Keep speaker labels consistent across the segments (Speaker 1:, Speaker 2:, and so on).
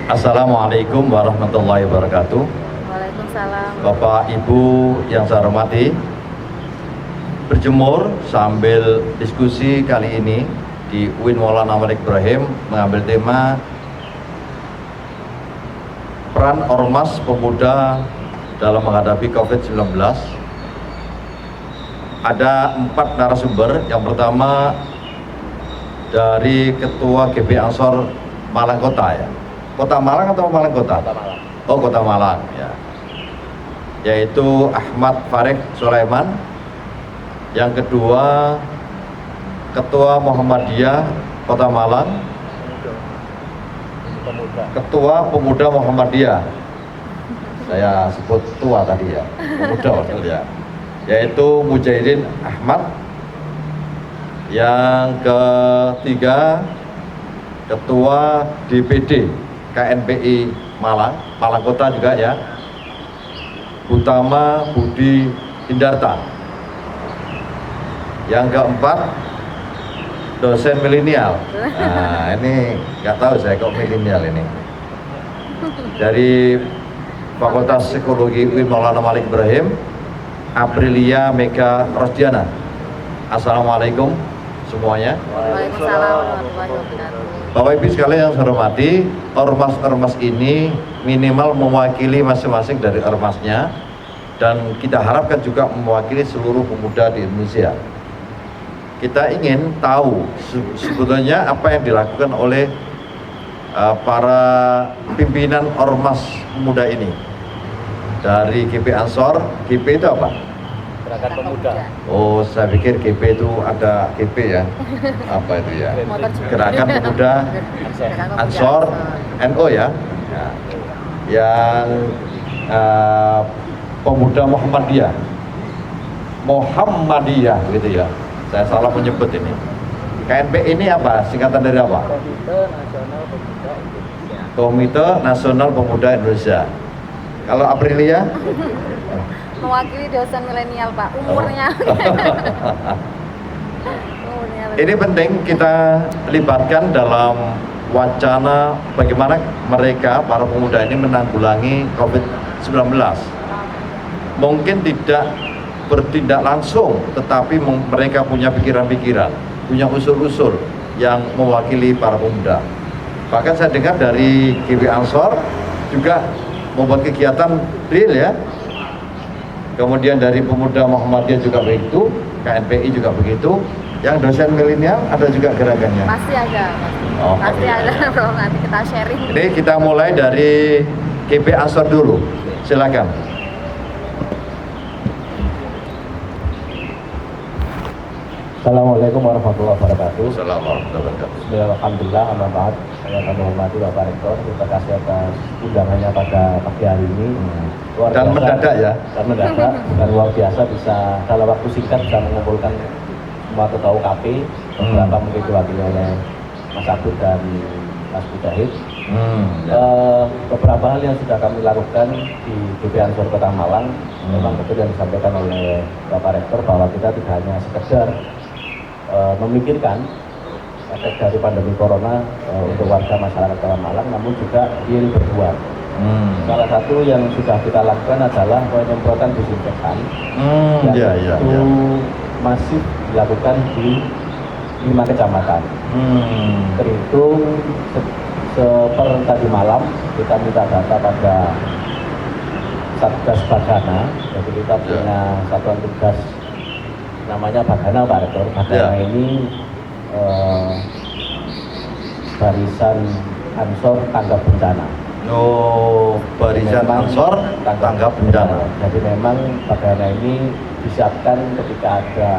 Speaker 1: Assalamualaikum warahmatullahi wabarakatuh.
Speaker 2: Waalaikumsalam.
Speaker 1: Bapak Ibu yang saya hormati, berjemur sambil diskusi kali ini di UIN Maulana Malik Ibrahim mengambil tema peran ormas pemuda dalam menghadapi COVID-19. Ada 4 narasumber. Yang pertama dari Ketua GP Ansor Malang Kota, ya. Kota Malang atau Malang Kota?
Speaker 3: Kota Malang.
Speaker 1: Oh, Kota Malang, ya. Yaitu Ahmad Farid Sulaiman. Yang kedua Ketua Muhammadiyah Kota Malang, Ketua Pemuda Muhammadiyah. Saya sebut tua tadi, ya. Pemuda betul, ya. Yaitu Mujahidin Ahmad. Yang ketiga Ketua DPD KNPI Malang Kota juga, ya, Utama Budi Hindarta. Yang keempat dosen milenial. Nah, ini nggak tahu saya kok milenial ini. Dari Fakultas Psikologi UIN Maulana Malik Ibrahim, Aprilia Mega Rosdiana. Assalamualaikum semuanya.
Speaker 2: Waalaikumsalam warahmatullahi wabarakatuh.
Speaker 1: Bapak Ibu sekalian yang saya hormati, ormas-ormas ini minimal mewakili masing-masing dari ormasnya, dan kita harapkan juga mewakili seluruh pemuda di Indonesia. Kita ingin tahu sebetulnya apa yang dilakukan oleh para pimpinan ormas muda ini. Dari GP Ansor, GP itu apa?
Speaker 3: Gerakan Pemuda.
Speaker 1: Oh, saya pikir GP itu ada GP, ya. Apa itu, ya? Gerakan Pemuda Ansor, NO, ya. Ya. Yang Pemuda Muhammadiyah gitu, ya. Saya salah menyebut ini. KNP ini apa? Singkatan dari apa? Komite Nasional Pemuda Indonesia. Kalau Aprilia?
Speaker 2: Mewakili dosen milenial, Pak. Umurnya.
Speaker 1: Ini penting kita libatkan dalam wacana bagaimana mereka, para pemuda ini menanggulangi COVID-19. Mungkin tidak bertindak langsung, tetapi mereka punya pikiran-pikiran, punya usul-usul yang mewakili para pemuda. Bahkan saya dengar dari GP Ansor juga membuat kegiatan real, ya. Kemudian dari Pemuda Muhammadiyah juga begitu, KNPI juga begitu. Yang dosen milenial ada juga gerakannya.
Speaker 2: Pasti ada,
Speaker 1: Oh,
Speaker 2: pasti ada. Bro, nanti kita sharing.
Speaker 1: Ini kita mulai dari GP Ansor dulu. Silakan.
Speaker 3: Assalamualaikum warahmatullahi wabarakatuh.
Speaker 1: Assalamualaikum warahmatullahi wabarakatuh.
Speaker 3: Alhamdulillah, amat saya kami hormati Bapak Rektor. Terima kasih atas undangannya pada pagi hari ini. Luar
Speaker 1: Dan
Speaker 3: biasa,
Speaker 1: mendadak, ya.
Speaker 3: Dan mendadak dan luar biasa bisa dalam waktu singkat bisa mengumpulkan semua ketua UKP, beberapa mungkin diwakili oleh Mas Abud dan Mas Mujahid. Beberapa hal yang sudah kami lakukan di GP Ansor Kota Malang, memang betul yang disampaikan oleh Bapak Rektor bahwa kita tidak hanya sekedar memikirkan efek dari pandemi corona untuk warga masyarakat Kota Malang, namun juga real berbuat. Salah satu yang sudah kita lakukan adalah penyemprotan disinfektan yang itu masif dilakukan di 5 kecamatan. Terhitung seper tadi malam kita minta data pada Satgas Bagana, jadi kita punya satuan tugas namanya Bagana, Pak Rektor. Bagana ini barisan Ansor tanggap bencana.
Speaker 1: Oh, barisan Ansor tanggap bencana.
Speaker 3: Jadi memang Bagana ini disiapkan ketika ada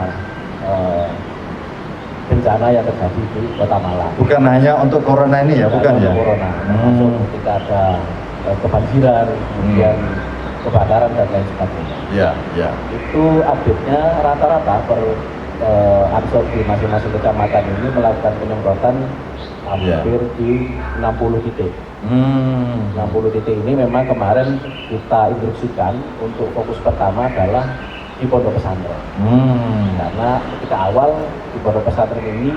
Speaker 3: bencana yang terjadi di Kota Malang.
Speaker 1: Bukan hanya untuk corona ini, ya, bukan, ya?
Speaker 3: Corona, termasuk ketika ada kebanjiran, kemudian kebakaran dan lain sebagainya.
Speaker 1: Ya, ya.
Speaker 3: Itu update-nya rata-rata per Ansor di masing-masing kecamatan ini melakukan penyemprotan hampir di 60 titik. 60 titik ini memang kemarin kita instruksikan untuk fokus pertama adalah di pondok pesantren. Karena ketika awal di pondok pesantren ini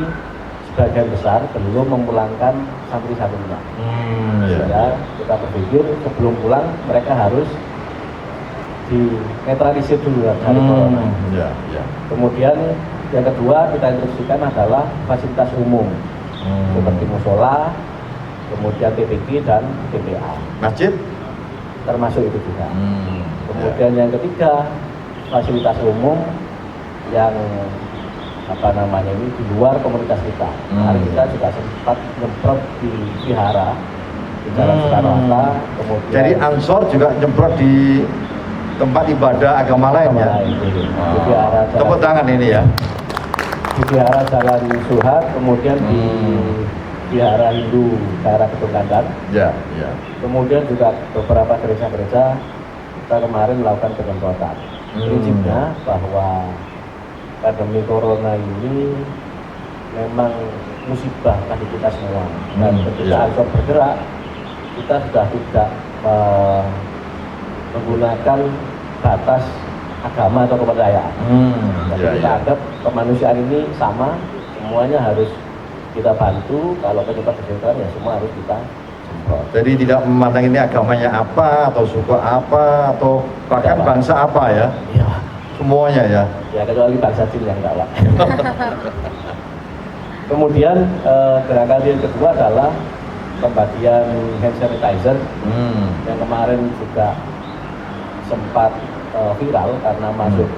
Speaker 3: sebagian besar belum memulangkan santri-santrinya. Sehingga kita berpikir sebelum pulang mereka harus dinetralisir dulu dari corona. Kemudian yang kedua kita instruksikan adalah fasilitas umum seperti musola, kemudian TPG dan TPA.
Speaker 1: Masjid
Speaker 3: termasuk itu juga. Kemudian yang ketiga fasilitas umum yang ini di luar komunitas kita. Hari kita juga sempat nyemprot di vihara di Jalan Soekarno-Hatta. Kemudian
Speaker 1: jadi Ansor juga nyemprot di tempat ibadah agama lain ya.
Speaker 3: Di vihara
Speaker 1: Tepuk tangan ini ya.
Speaker 3: Di vihara Jalan Suhat, kemudian di vihara Hindu daerah Gedung Kandang.
Speaker 1: Ya.
Speaker 3: Kemudian juga beberapa gereja-gereja kita kemarin melakukan penyemprotan. Prinsipnya bahwa pandemi corona ini memang musibah bagi kita semua. Dan ketika Ansor bergerak, kita sudah tidak menggunakan batas agama atau kepercayaan. Jadi kita anggap kemanusiaan ini sama, semuanya harus kita bantu. Kalau penyebab kesehatan ya semua harus kita semprot.
Speaker 1: Jadi tidak memandang ini agamanya apa atau suku apa atau bahkan bangsa apa ya.
Speaker 3: Iya.
Speaker 1: Semuanya ya.
Speaker 3: Ya kecuali bangsa Jin yang enggak lah. Kemudian gerakan yang kedua adalah pembagian hand sanitizer yang kemarin juga sempat viral karena masuk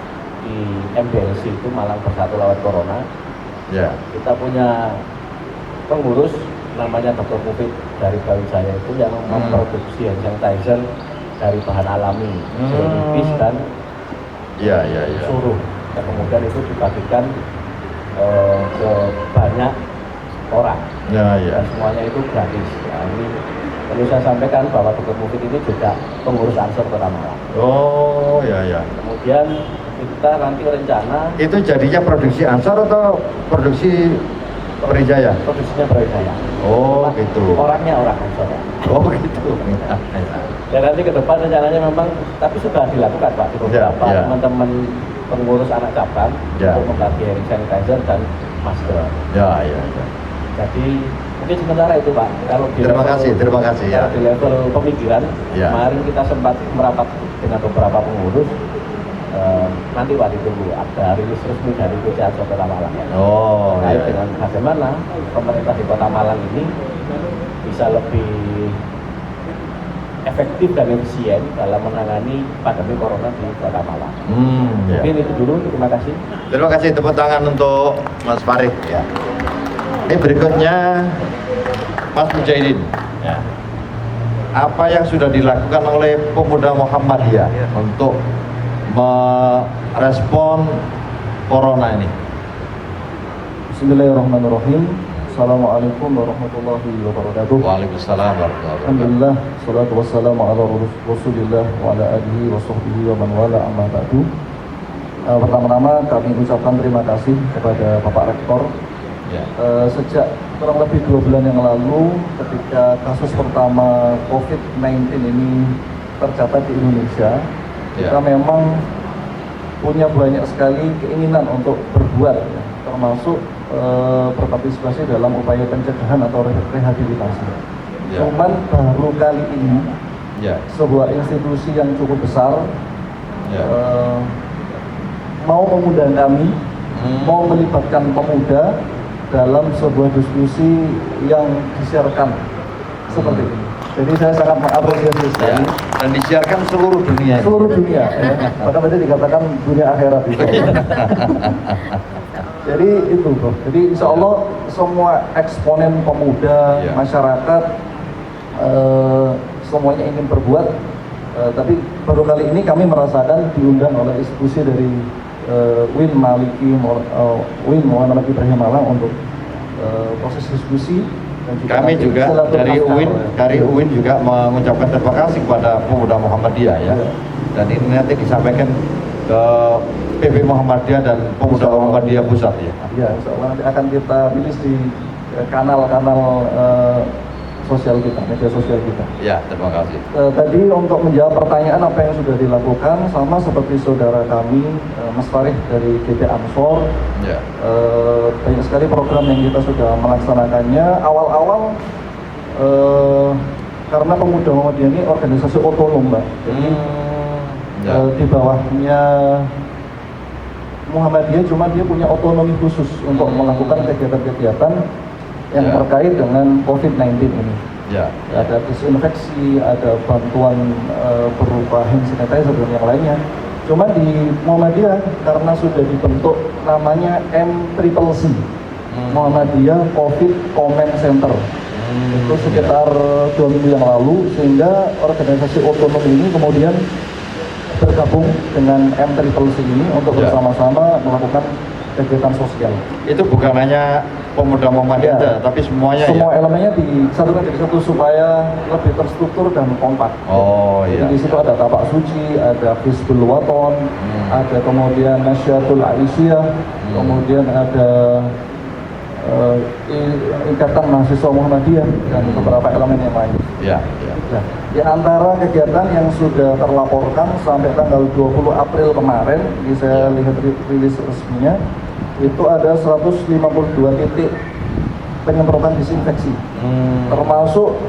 Speaker 3: di MBLC itu Malang Bersatu Lawan Corona.
Speaker 1: Ya.
Speaker 3: Kita punya pengurus namanya Dr. Mufid dari Brawijaya itu yang memproduksi hand sanitizer dari bahan alami, nipis dan suruh. Dan kemudian itu dibagikan ke banyak orang. Dan semuanya itu gratis. Nah, ini perlu saya sampaikan bahwa Dr. Mufid ini juga pengurus Ansor Kota Malang. Kemudian kita nanti rencana
Speaker 1: itu jadinya produksi Ansor atau produksi Brawijaya?
Speaker 3: Produksinya Brawijaya.
Speaker 1: Oh gitu.
Speaker 3: Orangnya orang Ansor.
Speaker 1: Oh gitu.
Speaker 3: Dan nanti ke depan rencananya memang, tapi sudah dilakukan Pak di beberapa teman-teman pengurus anak cabang untuk membagi hand sanitizer dan masker. Jadi mungkin sementara itu Pak. Kalau di
Speaker 1: terima kasih ya.
Speaker 3: Di level pemikiran, kemarin kita sempat merapat dengan beberapa pengurus. Nanti Pak ditunggu ada rilis resmi dari PT Ansor Kota Malang. Dengan bagaimana pemerintah di Kota Malang ini bisa lebih efektif dan efisien dalam menangani pandemi corona di Kota Malang. Mungkin itu dulu. Terima kasih.
Speaker 1: Terima kasih, tepuk tangan untuk Mas Farid ya. Ini berikutnya Mas Mujahidin. Apa yang sudah dilakukan oleh pemuda Muhammadiyah untuk merespon corona ini?
Speaker 4: Bismillahirrahmanirrahim. Assalamualaikum warahmatullahi wabarakatuh.
Speaker 1: Waalaikumsalam warahmatullahi wabarakatuh.
Speaker 4: Alhamdulillah, salatu wassalamu ala rasulillah wa ala alihi wa sahbihi wa man wala amma ba'du. Pertama-tama kami ucapkan terima kasih kepada Bapak Rektor. Sejak kurang lebih 2 bulan yang lalu ketika kasus pertama COVID-19 ini tercatat di Indonesia, kita memang punya banyak sekali keinginan untuk berbuat, termasuk berpartisipasi dalam upaya pencegahan atau rehabilitasi. Cuman baru kali ini sebuah institusi yang cukup besar mau mengundang kami, mau melibatkan pemuda dalam sebuah diskusi yang disiarkan seperti ini. Jadi saya sangat mengapresiasi sekali.
Speaker 1: Dan disiarkan seluruh dunia.
Speaker 4: Seluruh dunia. Bahkan tadi dikatakan dunia akhirat itu. Jadi itu bro. Jadi insya Allah semua eksponen pemuda, masyarakat, semuanya ingin berbuat. Tapi baru kali ini kami merasakan diundang oleh institusi dari Win Muhammad Ibrahim Malang untuk proses diskusi.
Speaker 1: Kami juga dari UIN juga mengucapkan terima kasih kepada pemuda Muhammadiyah ya. Dan ini nanti disampaikan ke PP Muhammadiyah dan pemuda Muhammadiyah pusat ya.
Speaker 4: Ya, insya Allah nanti akan kita rilis di kanal-kanal sosial kita, media sosial kita.
Speaker 1: Ya, terima kasih.
Speaker 4: Tadi untuk menjawab pertanyaan apa yang sudah dilakukan, sama seperti saudara kami, Mas Farid dari GP Ansor, banyak sekali program yang kita sudah melaksanakannya. Awal-awal karena pemuda Muhammadiyah ini organisasi otonom, Mbak. Jadi di bawahnya Muhammadiyah, cuma dia punya otonomi khusus untuk melakukan kegiatan-kegiatan yang terkait dengan COVID-19 ini. Ada disinfeksi, ada bantuan berupa hand sanitizer dan yang lainnya. Cuma di Muhammadiyah karena sudah dibentuk namanya MCCC, Muhammadiyah COVID Command Center. Itu sekitar 2 minggu yang lalu, sehingga organisasi otonom ini kemudian bergabung dengan MCCC ini untuk bersama-sama melakukan kegiatan sosial.
Speaker 1: Itu bukan hanya pemuda Muhammadiyah, tapi semuanya
Speaker 4: semua elemennya disatukan jadi satu supaya lebih terstruktur dan kompak. Jadi di situ ada Tapak Suci, ada Hizbul Waton, ada kemudian Nasyatul Aisyah, kemudian ada Ikatan Mahasiswa Muhammadiyah dan beberapa elemen yang lain. Nah, di antara kegiatan yang sudah terlaporkan sampai tanggal 20 April kemarin, ini saya lihat rilis resminya, itu ada 152 titik penyemprotan disinfeksi, termasuk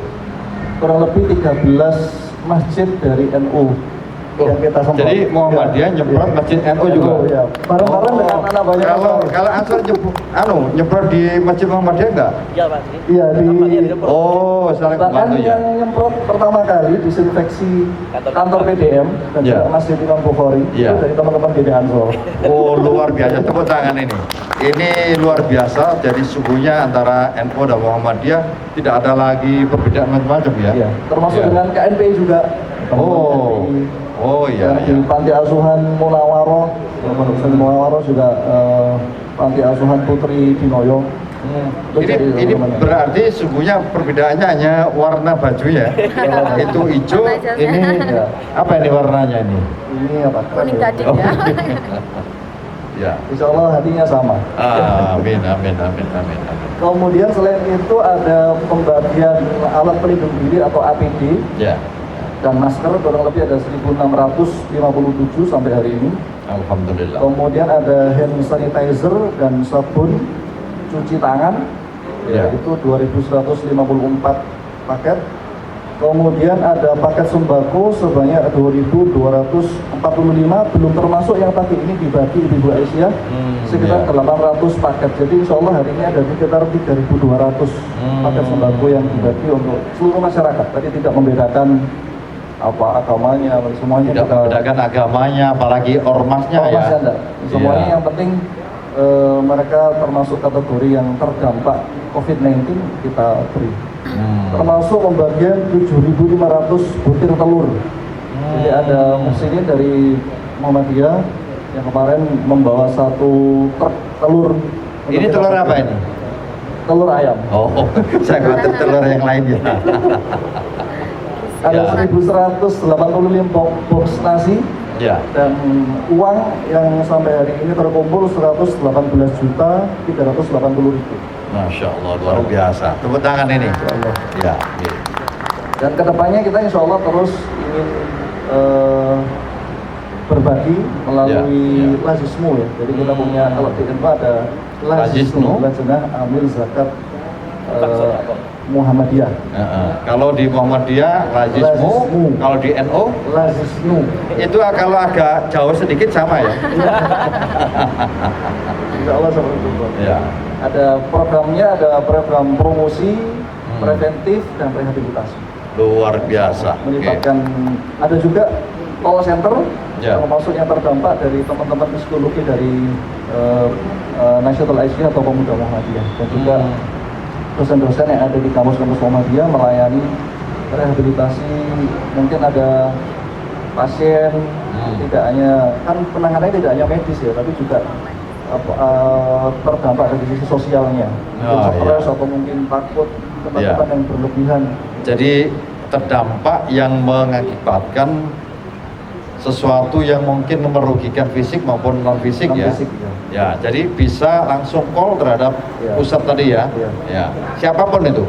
Speaker 4: kurang lebih 13 masjid dari NU yang kita semprot.
Speaker 1: Jadi Muhammadiyah nyemprot masjid NU juga.
Speaker 4: Bareng-bareng dengan anak banyak.
Speaker 1: Kalau Ansor nyemprot di masjid Muhammadiyah enggak?
Speaker 5: Iya, Pak.
Speaker 4: Iya, di
Speaker 1: saling
Speaker 4: bahkan
Speaker 1: membantu ya.
Speaker 4: yang nyemprot pertama kali disinfeksi kantor PDM dan juga Masjid Imam Bukhari itu dari teman-teman GD Ansor.
Speaker 1: Luar biasa, tepuk tangan ini. Ini luar biasa. Jadi sungguhnya antara NU dan Muhammadiyah tidak ada lagi perbedaan macam-macam ya.
Speaker 4: Iya, termasuk dengan KNPI juga. Di Panti Asuhan Munawaroh, juga Panti Asuhan Putri Dinoyo.
Speaker 1: Ini berarti sungguhnya perbedaannya hanya warna bajunya. Itu hijau, ini apa ini warnanya ini?
Speaker 4: Ini apa?
Speaker 2: Kuning gading ya.
Speaker 4: Insya Allah hatinya sama.
Speaker 1: Amin.
Speaker 4: Kemudian selain itu ada pembagian alat pelindung diri atau APD. Dan masker kurang lebih ada 1.657 sampai hari ini.
Speaker 1: Alhamdulillah.
Speaker 4: Kemudian ada hand sanitizer dan sabun cuci tangan, itu 2.154 paket. Kemudian ada paket sembako sebanyak 2.245, belum termasuk yang tadi ini dibagi Ibu Aisyah sekitar 800 paket. Jadi insya Allah hari ini ada sekitar 3.200 paket sembako yang dibagi untuk seluruh masyarakat. Tadi tidak membedakan apa agamanya, semuanya
Speaker 1: tidak membedakan agamanya, apalagi ormasnya ya.
Speaker 4: Semuanya yang penting mereka termasuk kategori yang terdampak COVID-19 kita beri. Termasuk pembagian 7.500 butir telur. Jadi ada mesin dari Muhammadiyah yang kemarin membawa 1 truk telur.
Speaker 1: Ini telur apa ini?
Speaker 4: Telur ayam.
Speaker 1: Saya khawatir telur yang lain ya.
Speaker 4: Ada 1.185 box nasi dan uang yang sampai hari ini terkumpul 118.380.000.
Speaker 1: Masya Allah, luar biasa. Tepuk tangan ini.
Speaker 4: Dan kedepannya kita insya Allah terus ingin berbagi melalui Lazismu ya. Jadi kita punya, kalau di NU ada Lazismu, Lajnah Amil Zakat Muhammadiyah.
Speaker 1: Kalau di Muhammadiyah Lazismu, kalau di NU
Speaker 4: Lazismu.
Speaker 1: Itu kalau agak jauh sedikit sama ya.
Speaker 4: Insya Allah seperti itu.
Speaker 3: Ada programnya, ada program promosi, preventif dan rehabilitasi.
Speaker 1: Luar biasa.
Speaker 3: Melibatkan ada juga call center termasuk yang terdampak dari teman-teman psikologi dari Nasyatul Aisyah atau Pemuda Muhammadiyah, dan juga dosen-dosen yang ada di kampus-kampus Muhammadiyah melayani rehabilitasi. Mungkin ada pasien tidak hanya, kan penanganannya tidak hanya medis ya, tapi juga terdampak dari sisi sosialnya, mungkin stres atau mungkin takut, ketakutan yang berlebihan.
Speaker 1: Jadi terdampak yang mengakibatkan sesuatu yang mungkin merugikan fisik maupun non fisik ya. Ya, jadi bisa langsung call terhadap pusat tadi ya. Ya. Siapapun itu.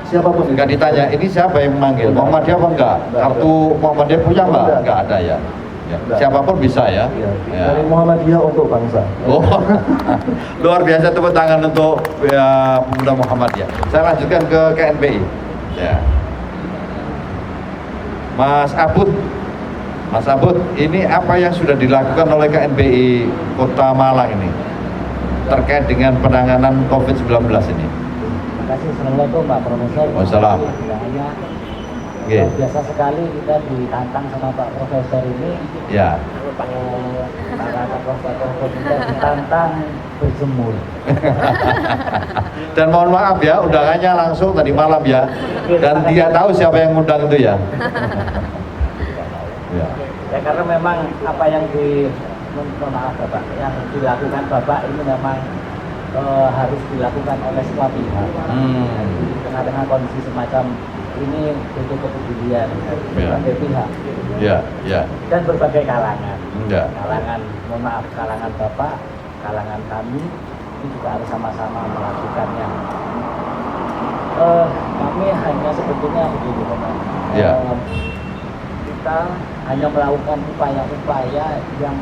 Speaker 3: Siapapun.
Speaker 1: Enggak ditanya ini siapa yang memanggil, Muhammadiyah apa enggak? Kartu Muhammadiyah punya enggak? Enggak ada ya. Ya. Siapapun bisa ya.
Speaker 3: Dari Muhammadiyah untuk bangsa.
Speaker 1: Luar biasa, tepuk tangan untuk Pemuda Muhammadiyah. Saya lanjutkan ke KNPI. Ya. Mas Abud, Mas Abud, ini apa yang sudah dilakukan oleh KNPI Kota Malang ini terkait dengan penanganan COVID-19 ini?
Speaker 3: Terima kasih. Assalamualaikum Pak Profesor.
Speaker 1: Waalaikumsalam.
Speaker 3: Luar biasa sekali kita ditantang sama Pak Profesor ini.
Speaker 1: Ya.
Speaker 3: Para tokoh-tokoh kita ditantang berjemur.
Speaker 1: Dan mohon maaf ya, undangannya langsung tadi malam ya. Dan dia tahu siapa yang ngundang itu ya. Ya.
Speaker 3: Ya karena memang apa yang maaf Bapak, yang dilakukan Bapak ini memang harus dilakukan oleh semua pihak. Di tengah-tengah kondisi semacam ini butuh kepedulian berbagai pihak.
Speaker 1: Ya, ya.
Speaker 3: Dan berbagai kalangan.
Speaker 1: Ya.
Speaker 3: Kalangan, mohon maaf, kalangan Bapak, kalangan kami ini juga harus sama-sama melakukannya. Kami hanya sebetulnya begini Bapak.
Speaker 1: Ya.
Speaker 3: Kita hanya melakukan upaya-upaya yang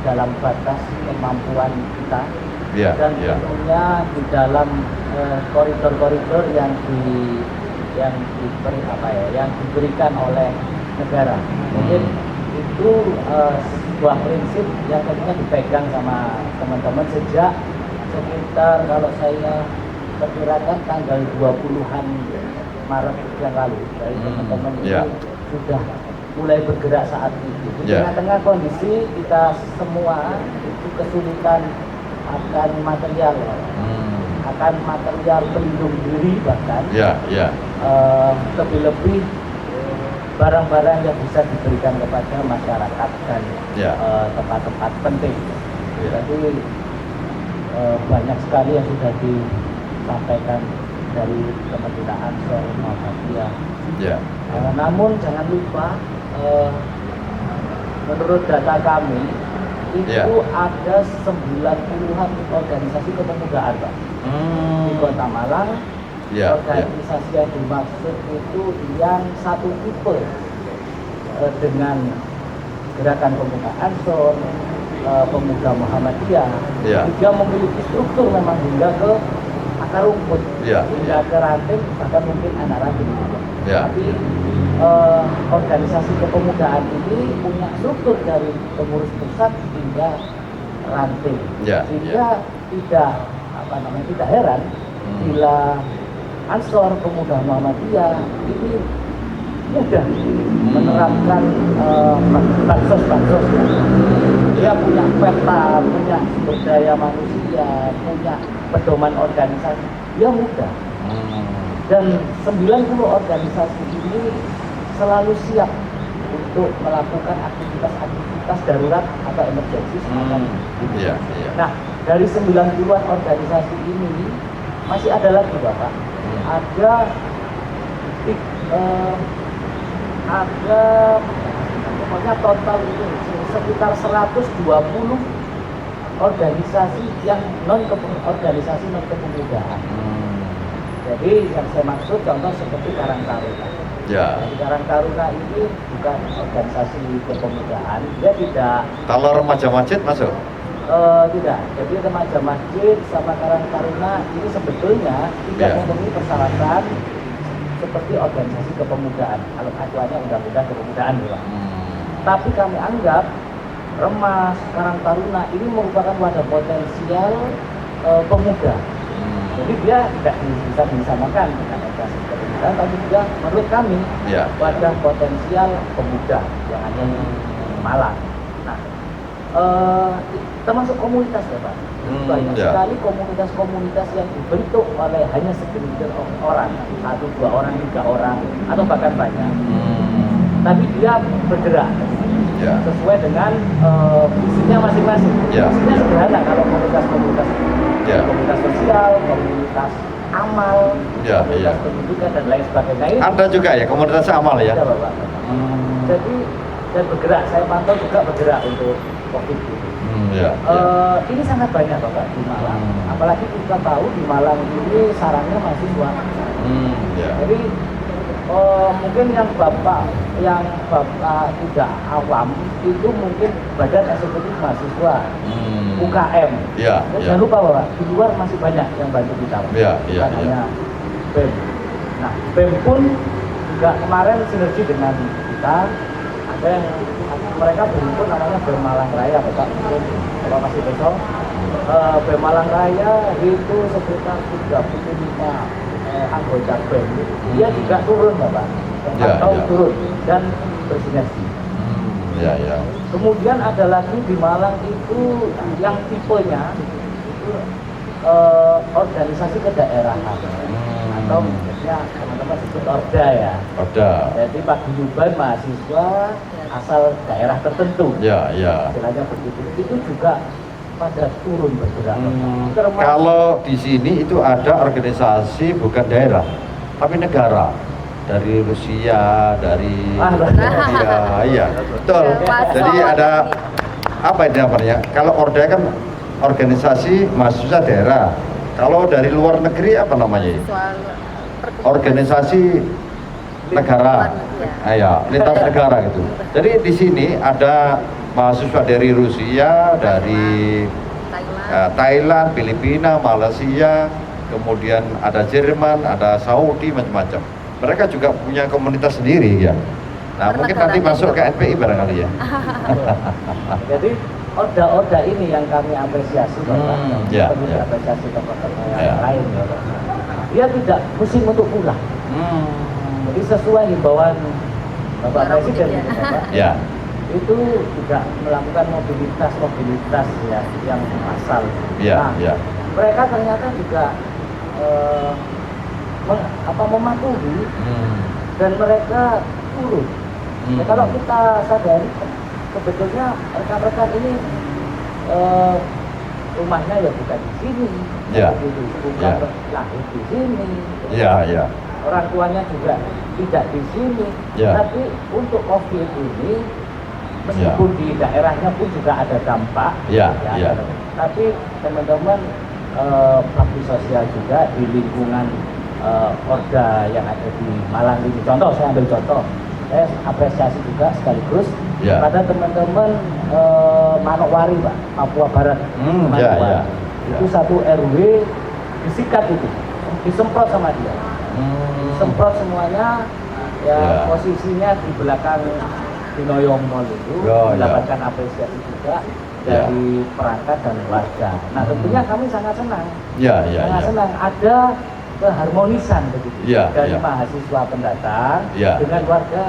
Speaker 3: dalam batas kemampuan kita.
Speaker 1: Ya,
Speaker 3: Dan
Speaker 1: ya.
Speaker 3: tentunya di dalam koridor-koridor yang diberikan oleh negara. Mungkin itu sebuah prinsip yang tentunya dipegang sama teman-teman sejak sekitar kalau saya perkirakan tanggal 20-an Maret yang lalu. Dari teman-teman itu sudah mulai bergerak saat itu. Di tengah-tengah kondisi kita semua itu kesulitan akan material, akan material pelindung diri bahkan, lebih-lebih barang-barang yang bisa diberikan kepada masyarakat dan tempat-tempat penting. Jadi banyak sekali yang sudah disampaikan dari Kementerian Ansor Muhammadiyah. Namun jangan lupa, menurut data kami itu ada 90-an organisasi kepemudaan Pak. Di Kota Malang. Organisasi yang dimaksud itu yang satu tipe dengan Gerakan Pemuda Ansor, Pemuda Muhammadiyah, juga memiliki struktur memang hingga ke akar rumput, hingga ke ranting, bahkan mungkin anak ranting juga. Tapi organisasi kepemudaan ini punya struktur dari pengurus pusat hingga ranting, sehingga tidak heran bila Ansor Pemuda Muhammadiyah ini mudah menerapkan bansos. Dia punya peta, punya sumber daya manusia, punya pedoman organisasi, dia mudah. Dan 90 organisasi ini selalu siap untuk melakukan aktivitas darurat atau emergensi semacam ini. Nah, dari 90-an organisasi ini masih ada lagi Bapak. Ada pokoknya total itu sekitar 120 organisasi yang organisasi non kepemudaan. Jadi yang saya maksud contoh seperti Karang Taruna. Jadi Karang Taruna ini bukan organisasi kepemudaan, dia tidak.
Speaker 1: Kalau remaja masjid masuk?
Speaker 3: Tidak. Jadi remaja masjid sama Karang Taruna ini sebetulnya tidak memenuhi persyaratan seperti organisasi kepemudaan. Kalau acuannya undang-undang kepemudaan, Pak. Tapi kami anggap Remas, Karang Taruna ini merupakan wadah potensial pemuda. Jadi dia tidak bisa disamakan dengan organisasi kepemudaan, tapi juga menurut kami wadah potensial pemuda yang ada di Malang. Nah, termasuk komunitas ya Pak. Banyak sekali komunitas-komunitas yang dibentuk oleh hanya segelintir orang, 1, 2 orang, 3 orang, atau bahkan banyak. Tapi dia bergerak sesuai dengan visinya masing-masing. Visinya sederhana kalau komunitas-komunitas, komunitas sosial, komunitas amal, komunitas pendidikan dan lain sebagainya.
Speaker 1: Ada juga ya komunitas amal ya.
Speaker 3: Ada Bapak. Jadi dan bergerak, saya pantau juga bergerak untuk COVID ini. Ini sangat banyak Bapak di Malang. Apalagi kita tahu di Malang ini sarangnya mahasiswa. Jadi mungkin yang Bapak tidak awam itu mungkin badan eksekutif mahasiswa, UKM. Jangan lupa Bapak, di luar masih banyak yang bantu kita. Bukan hanya BEM. Nah, BEM pun juga kemarin sinergi dengan kita, ada yang mereka berhimpun namanya BEM Malang Raya, Bapak mungkin Bapak masih besok. BEM Malang Raya itu sekitar 35 anggota BEM, dia juga turun Bapak, turun dan bersinergi.
Speaker 1: Ya.
Speaker 3: Kemudian ada lagi di Malang itu yang tipenya itu organisasi kedaerahan atau ya teman-teman sebut Orda ya.
Speaker 1: Orda.
Speaker 3: Jadi paguyuban mahasiswa asal daerah tertentu.
Speaker 1: Ya.
Speaker 3: Istilahnya begitu. Itu juga pada turun bergerak.
Speaker 1: Kalau di sini itu ada organisasi bukan daerah, tapi negara. Dari Rusia, dari iya, betul. Jadi ada apa ini namanya? Kalau Orda kan organisasi mahasiswa daerah. Kalau dari luar negeri apa namanya? Organisasi negara. Ya, lintas negara gitu. Jadi di sini ada mahasiswa dari Rusia, dari Thailand, Filipina, Malaysia, kemudian ada Jerman, ada Saudi, macam-macam. Mereka juga punya komunitas sendiri ya. Nah mungkin nanti masuk ke NPI barangkali ya.
Speaker 3: Jadi Orda ini yang kami apresiasi Bapak.
Speaker 1: Ya.
Speaker 3: Apresiasi tokoh-tokoh yang lain ya. Dia tidak pusing untuk pulang. Jadi sesuai himbauan Bapak Presiden Bapak.
Speaker 1: Ya.
Speaker 3: Itu juga melakukan mobilitas ya yang massal.
Speaker 1: Ya.
Speaker 3: Mereka ternyata juga mematuhi dan mereka turun. Ya, kalau kita sadari sebetulnya rekan-rekan ini rumahnya ya bukan di sini, bukan lahir di sini.
Speaker 1: Ya.
Speaker 3: Orang tuanya juga tidak di sini. Tapi untuk COVID ini meskipun di daerahnya pun juga ada dampak. Tapi teman-teman bakti sosial juga di lingkungan Orda yang ada di Malang ini. Contoh, saya ambil contoh. Saya apresiasi juga sekaligus pada teman-teman Manokwari, Pak, Papua Barat. Itu satu RW disikat itu, disemprot sama dia. Disemprot semuanya, posisinya di belakang Dinoyo Mall itu, mendapatkan apresiasi juga dari perangkat dan warga. Nah tentunya kami sangat senang. Sangat senang ada keharmonisan begitu dari mahasiswa pendatang dengan warga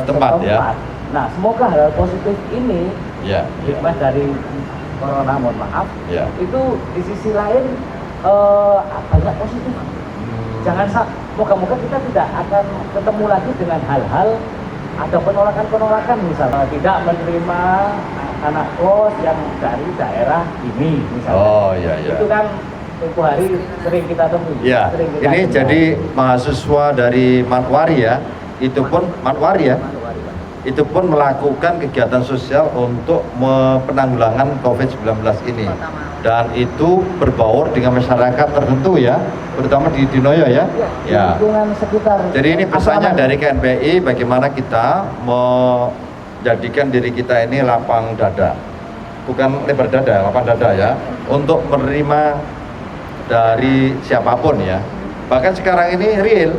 Speaker 3: setempat. Nah semoga hal positif ini hikmah dari corona, mohon maaf, itu di sisi lain banyak positif. Jangan moga-moga kita tidak akan ketemu lagi dengan hal-hal ada penolakan misalnya tidak menerima anak kos yang dari daerah ini misalnya. Itu kan tempoh hari sering kita temui.
Speaker 1: Ini jadi mahasiswa dari Manokwari ya, itu pun Manokwari ya, itu pun melakukan kegiatan sosial untuk penanggulangan COVID-19 ini. Dan itu berbaur dengan masyarakat tertentu ya, terutama di Dinoyo ya.
Speaker 3: Lingkungan sekitar.
Speaker 1: Jadi ini pesannya dari KNPI, bagaimana kita menjadikan diri kita ini lapang dada, bukan lebar dada, lapang dada ya, untuk menerima dari siapapun ya. Bahkan sekarang ini real,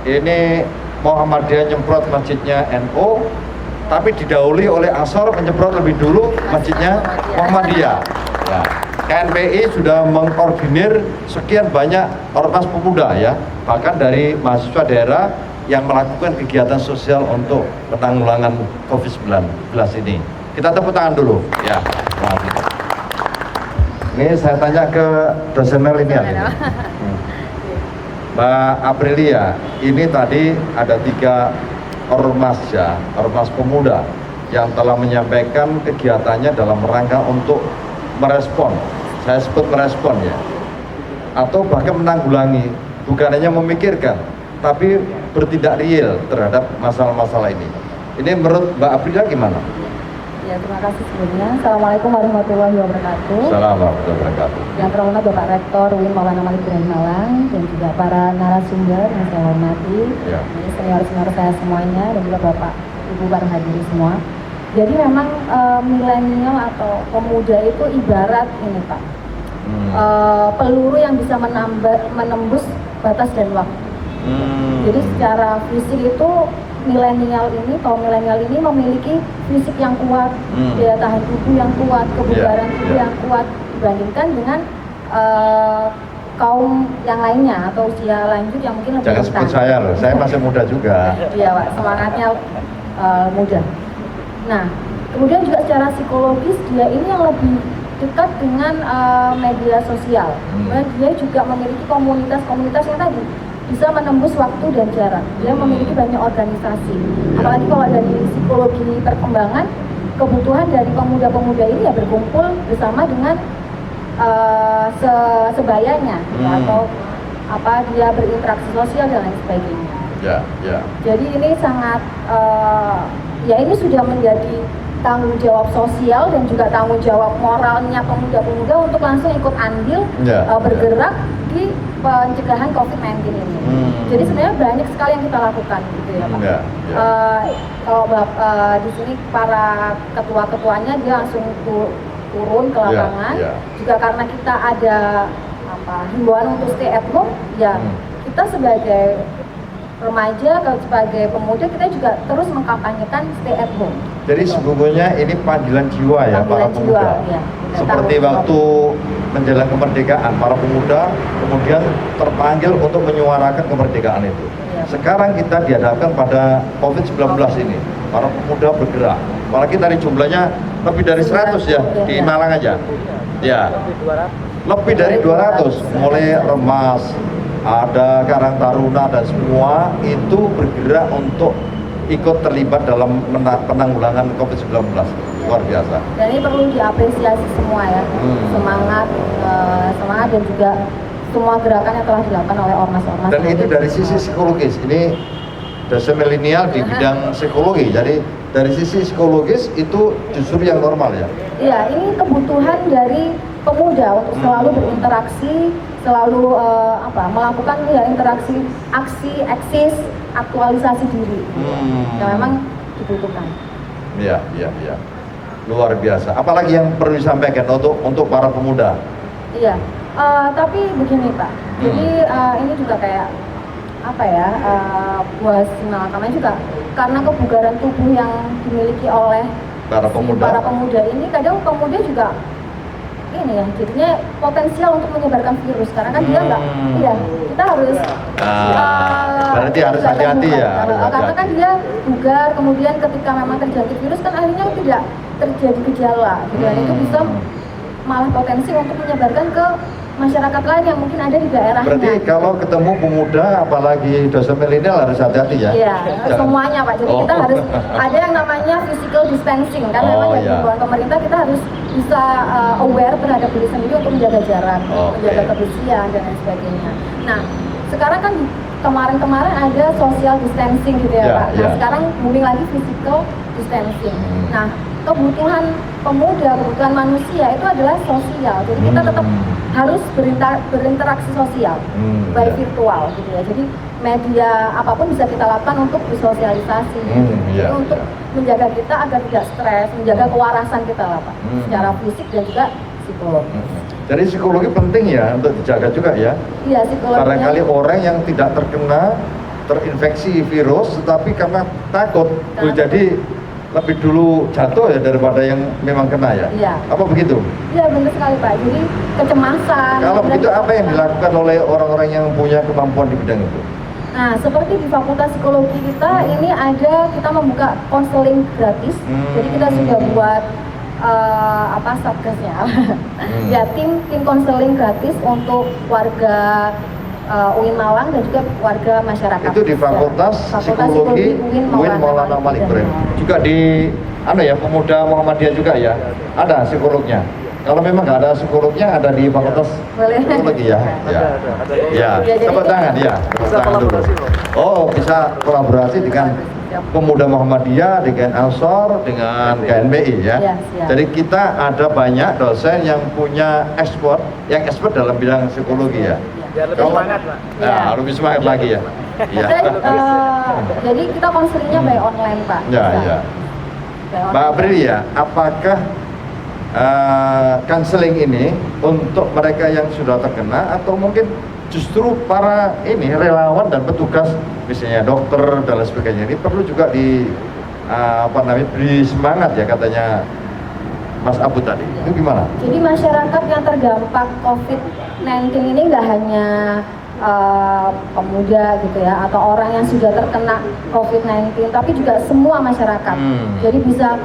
Speaker 1: ini Muhammadiyah nyemprot masjidnya NU, tapi didahului oleh Ansor menyemprot lebih dulu masjidnya Muhammadiyah. Ya. KNPI sudah mengkoordinir sekian banyak ormas pemuda ya, bahkan dari mahasiswa daerah yang melakukan kegiatan sosial untuk penanggulangan COVID-19 ini. Kita tepuk tangan dulu ya. Ini saya tanya ke dosen milenial ini. Mbak Aprilia, ini tadi ada 3 ormas ya, ormas pemuda yang telah menyampaikan kegiatannya dalam rangka untuk merespon, saya sebut merespon ya, atau bahkan menanggulangi, bukan hanya memikirkan, tapi bertindak real terhadap masalah-masalah ini. Ini menurut Mbak Aprilia gimana?
Speaker 2: Ya, terima kasih sebelumnya. Assalamualaikum warahmatullahi wabarakatuh.
Speaker 1: Assalamualaikum warahmatullahi wabarakatuh.
Speaker 2: Yang terhormat Bapak Rektor UIN Maulana Malik Ibrahim Malang dan juga para narasumber yang saya hormati, senior-senior saya semuanya dan juga Bapak Ibu para hadirin semua. Jadi memang milenial atau pemuda itu ibarat ini Pak, peluru yang bisa menembus batas dan waktu. Jadi secara fisik itu kaum milenial ini memiliki fisik yang kuat, daya tahan tubuh yang kuat, kebugaran tubuh yang kuat dibandingkan dengan kaum yang lainnya atau usia lanjut yang mungkin lebih
Speaker 1: Jangan sebut saya loh, saya masih muda juga.
Speaker 2: Iya Pak, semangatnya muda. Nah, kemudian juga secara psikologis dia ini yang lebih dekat dengan media sosial. Kemudian dia juga memiliki komunitas-komunitas yang tadi bisa menembus waktu dan jarak. Dia memiliki banyak organisasi. Apalagi kalau dari psikologi perkembangan, kebutuhan dari pemuda-pemuda ini ya berkumpul bersama dengan sebayanya, ya, atau dia berinteraksi sosial dan lain sebagainya. Jadi ini sangat ya ini sudah menjadi tanggung jawab sosial dan juga tanggung jawab moralnya pemuda-pemuda untuk langsung ikut andil bergerak di pencegahan COVID-19 ini. Jadi sebenarnya banyak sekali yang kita lakukan gitu ya Pak. Kalau di sini para ketua-ketuanya dia langsung turun ke lapangan. Juga karena kita ada himbauan untuk stay at home, ya kita sebagai remaja, sebagai pemuda kita juga terus mengkampanyekan stay at home.
Speaker 1: Jadi sesungguhnya ini panggilan jiwa ya para pemuda.
Speaker 2: Ya,
Speaker 1: seperti waktu menjelang kemerdekaan, para pemuda kemudian terpanggil untuk menyuarakan kemerdekaan itu. Sekarang kita dihadapkan pada COVID-19 ini, para pemuda bergerak. Apalagi tadi jumlahnya lebih dari 100 ya di Malang aja. Ya, lebih dari 200, mulai Remas, ada Karang Taruna dan semua itu bergerak untuk ikut terlibat dalam penanggulangan COVID-19. Luar biasa.
Speaker 2: Dan ini perlu diapresiasi semua ya, semangat dan juga semua gerakan yang telah dilakukan oleh ormas-ormas.
Speaker 1: Dan itu dari sisi psikologis, ini dosen milenial di bidang psikologi, jadi dari sisi psikologis itu justru yang normal ya?
Speaker 2: Iya, ini kebutuhan dari pemuda untuk selalu berinteraksi, selalu melakukan interaksi, aksi, eksis, aktualisasi diri yang memang dibutuhkan.
Speaker 1: Iya, luar biasa. Apalagi yang perlu disampaikan untuk para pemuda?
Speaker 2: Iya, tapi begini Pak, jadi ini juga kayak buat simalakama juga karena kebugaran tubuh yang dimiliki oleh para pemuda ini, kadang pemuda juga ini ya, jadinya potensial untuk menyebarkan virus karena kan dia nggak, kita harus
Speaker 1: berarti harus hati-hati ya.
Speaker 2: Karena kan dia bugar, kemudian ketika memang terjadi virus kan akhirnya tidak terjadi gejala, gitu. Dan itu bisa malah potensi untuk menyebarkan ke masyarakat lain yang mungkin ada di daerahnya.
Speaker 1: Berarti kalau ketemu pemuda, apalagi dosen milenial harus hati-hati ya?
Speaker 2: Iya, semuanya Pak. Jadi kita harus ada yang namanya physical distancing, kan memang dari himbawan pemerintah kita harus bisa aware terhadap diri sendiri untuk menjaga jarak, menjaga kebersihan dan lain sebagainya. Nah, sekarang kan kemarin-kemarin ada social distancing gitu ya Pak. Nah, sekarang booming lagi physical distancing. Nah, kebutuhan pemuda, kebutuhan manusia itu adalah sosial. Jadi kita tetap harus berinteraksi sosial, baik virtual gitu ya. Jadi media apapun bisa kita lakukan untuk bersosialisasi, jadi untuk menjaga kita agar tidak stres, menjaga kewarasan kita lah Pak, secara fisik dan juga psikologi.
Speaker 1: Jadi psikologi penting ya untuk dijaga juga ya.
Speaker 2: Iya, psikologi.
Speaker 1: Barangkali orang yang tidak terinfeksi virus, tetapi karena takut, jadi lebih dulu jatuh ya daripada yang memang kena ya?
Speaker 2: Iya.
Speaker 1: Apa begitu?
Speaker 2: Iya, benar sekali Pak. Jadi kecemasan.
Speaker 1: Kalau begitu apa yang dilakukan oleh orang-orang yang punya kemampuan di bidang itu?
Speaker 2: Nah, seperti di Fakultas Psikologi kita ini kita membuka konseling gratis. Jadi kita sudah buat satgasnya. Ya, tim konseling gratis untuk warga UIN Malang dan juga warga masyarakat.
Speaker 1: Itu di Fakultas Psikologi UIN Maulana Malik Ibrahim. Juga di Pemuda Muhammadiyah juga ya. Ada psikolognya. Kalau memang nggak ada psikolognya, ada di Fakultas Psikologi ya. Ya, tepuk tangan ya. Tepuk tangan dulu. Oh, bisa kolaborasi dengan Pemuda Muhammadiyah, dengan Ansor, dengan KNBI ya. Jadi kita ada banyak dosen yang punya expert dalam bidang psikologi ya.
Speaker 2: Lebih semangat Pak.
Speaker 1: Nah, lebih semangat lagi ya.
Speaker 2: Jadi kita konselingnya by online Pak.
Speaker 1: Ya. Mbak April ya, apakah konseling ini untuk mereka yang sudah terkena atau mungkin justru para ini relawan dan petugas misalnya dokter dan lain sebagainya ini perlu juga beri semangat ya katanya Mas Abu tadi. Itu gimana?
Speaker 2: Jadi masyarakat yang terdampak COVID-19 ini nggak hanya pemuda gitu ya, atau orang yang sudah terkena COVID-19, tapi juga semua masyarakat. Jadi bisa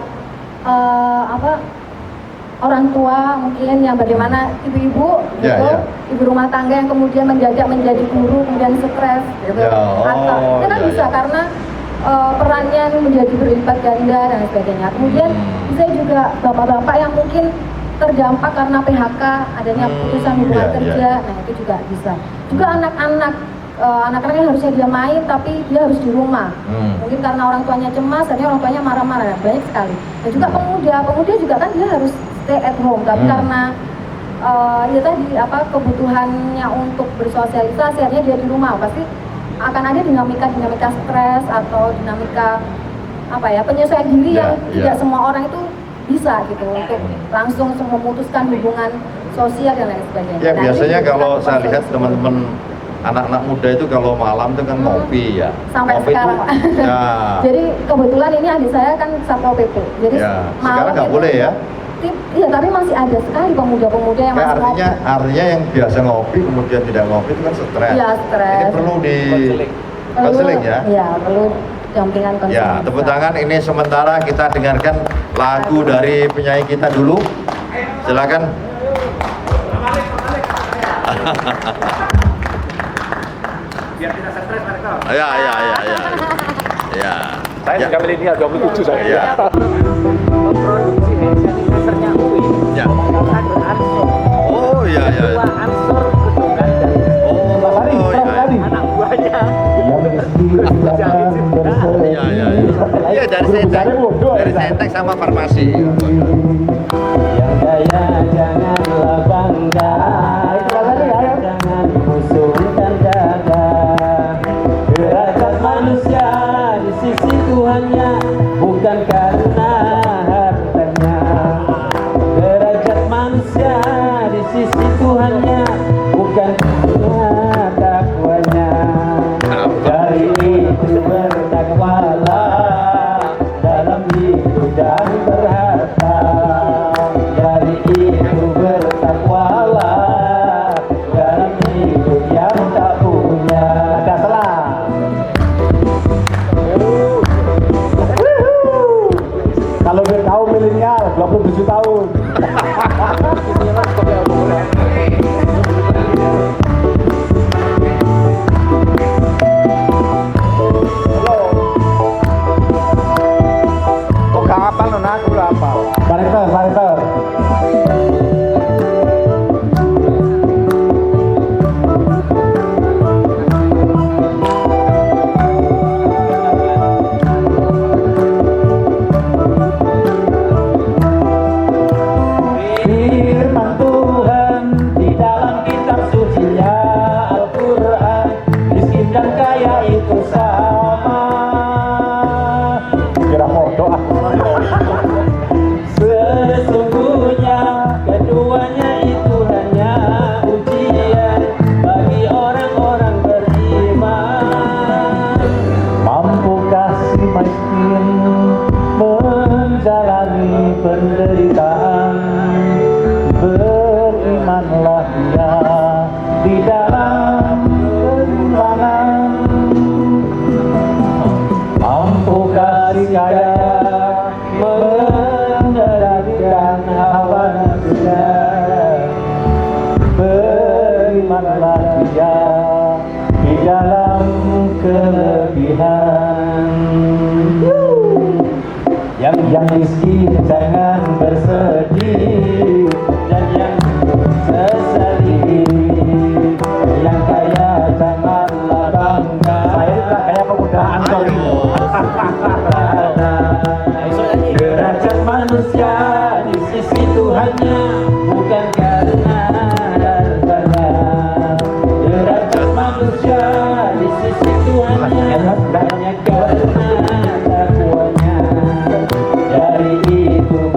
Speaker 2: orang tua mungkin yang bagaimana ibu-ibu gitu, ibu rumah tangga yang kemudian mendadak menjadi guru kemudian stres gitu, atau bisa karena perannya menjadi berlipat ganda dan sebagainya. Kemudian bisa juga bapak-bapak yang mungkin terdampak karena PHK, adanya putusan hubungan kerja, nah itu juga bisa. Juga anak-anak yang harusnya dia main tapi dia harus di rumah. Mungkin karena orang tuanya cemas, akhirnya orang tuanya marah-marah, banyak sekali. Dan juga pemuda juga kan dia harus stay at home, tapi karena kebutuhannya untuk bersosialisasi, akhirnya dia di rumah, pasti akan ada dinamika stres atau dinamika penyesuaian diri yang tidak semua orang itu bisa gitu untuk langsung memutuskan hubungan sosial dan lain sebagainya.
Speaker 1: Ya biasanya kalau saya lihat teman-teman anak-anak muda itu kalau malam itu kan ngopi ya.
Speaker 2: Sampai
Speaker 1: ngopi
Speaker 2: sekarang Pak. Jadi kebetulan ini adik saya kan Satpol PP. Jadi
Speaker 1: sekarang nggak boleh ya?
Speaker 2: Iya, tapi masih ada sekali pemuda-pemuda yang masih ngopi.
Speaker 1: Artinya yang biasa ngopi kemudian tidak ngopi itu kan stres.
Speaker 2: Iya, stres.
Speaker 1: Ini perlu konseling ya?
Speaker 2: Iya, perlu dampingan konseling.
Speaker 1: Ya, tepuk tangan. Ini sementara kita dengarkan lagu dari penyanyi kita dulu. Silakan.
Speaker 5: Biar tidak stres, Pak Rektor.
Speaker 1: Ya.
Speaker 5: Saya juga milenial 27 saya.
Speaker 1: Ya.
Speaker 6: Memproduksi hand sanitizer-nya UIN.
Speaker 1: Ya.
Speaker 6: Satu Ansor.
Speaker 1: Oh iya.
Speaker 6: Dua Ansor Gedungan dan anak buahnya.
Speaker 1: Iya dari Sentek sama farmasi.
Speaker 3: Yang kaya janganlah bangga, jangan musuhkan dada. Derajat manusia di sisi Tuhannya bukan karena hartanya. Derajat manusia di sisi Tuhannya bukan karena takwanya. Dari itu bertakwalah dalam hidup dan berharta. Dari itu bertakwalah dalam hidup yang tak punya. Ada salah. Kalau dia tahu milenial 27 tahun.
Speaker 5: Kok gak hafal nona? Aku udah hafal.
Speaker 3: Parektor. Firman Tuhan di dalam kitab sucinya Al-Quran, miskin dan kaya itu sama. Kira bodoh ah. Sesungguhnya keduanya itu hanya ujian bagi orang-orang beriman. Mampukah si miskin menjalani penderitaan? Berimanlah dia di dalam keimanan. Mampukah si kaya mengendalikan hawa nafsunya? Berimanlah dia di dalam kelebihan. Yang miskin jangan bersedih, dan yang sesali. Yang kaya janganlah bangga. Saya tidak kayak pemuda Ansor ini. Derajat manusia di sisi Tuhannya bukan karena hartanya. Derajat manusia di sisi Tuhannya hanya karena takwanya. Dari itu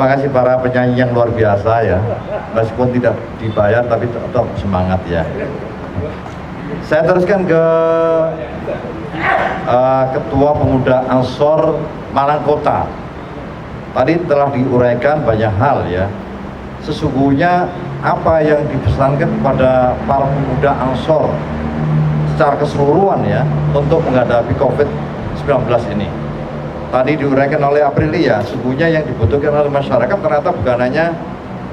Speaker 1: Terima kasih para penyanyi yang luar biasa ya. Meskipun tidak dibayar tapi tetap semangat ya. Saya teruskan ke Ketua Pemuda Ansor Malang Kota. Tadi telah diuraikan banyak hal ya. Sesungguhnya apa yang dipesankan kepada para pemuda Ansor secara keseluruhan ya untuk menghadapi COVID-19 ini. Tadi diuraikan oleh Aprilia, sesungguhnya yang dibutuhkan oleh masyarakat ternyata bukan hanya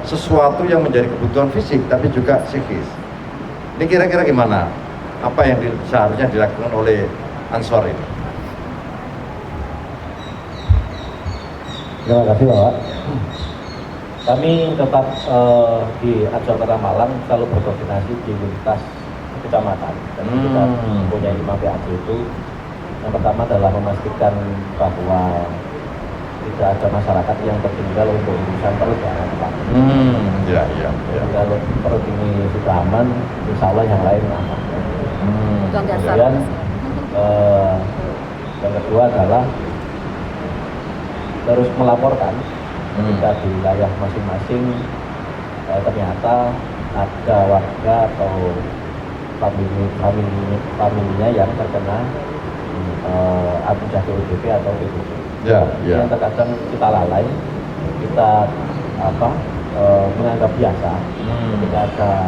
Speaker 1: sesuatu yang menjadi kebutuhan fisik, tapi juga psikis. Ini kira-kira gimana? Apa yang seharusnya dilakukan oleh Ansor ini?
Speaker 3: Terima kasih Bapak. Kami tetap di Ansor Kota Malang selalu berkoordinasi di lintas kecamatan. Dan kita mempunyai 5 PAC itu. Yang pertama adalah memastikan bahwa tidak ada masyarakat yang tertinggal untuk urusan perut dan anak.
Speaker 1: Ya.
Speaker 3: Kalau perut ini sudah aman, insya Allah yang lain aman. Kemudian yang kedua adalah terus melaporkan jika di wilayah masing-masing ternyata ada warga atau familinya yang terkena aplikasi ODP atau PDP. Yang terkadang kita lalai, kita menganggap biasa ketika ada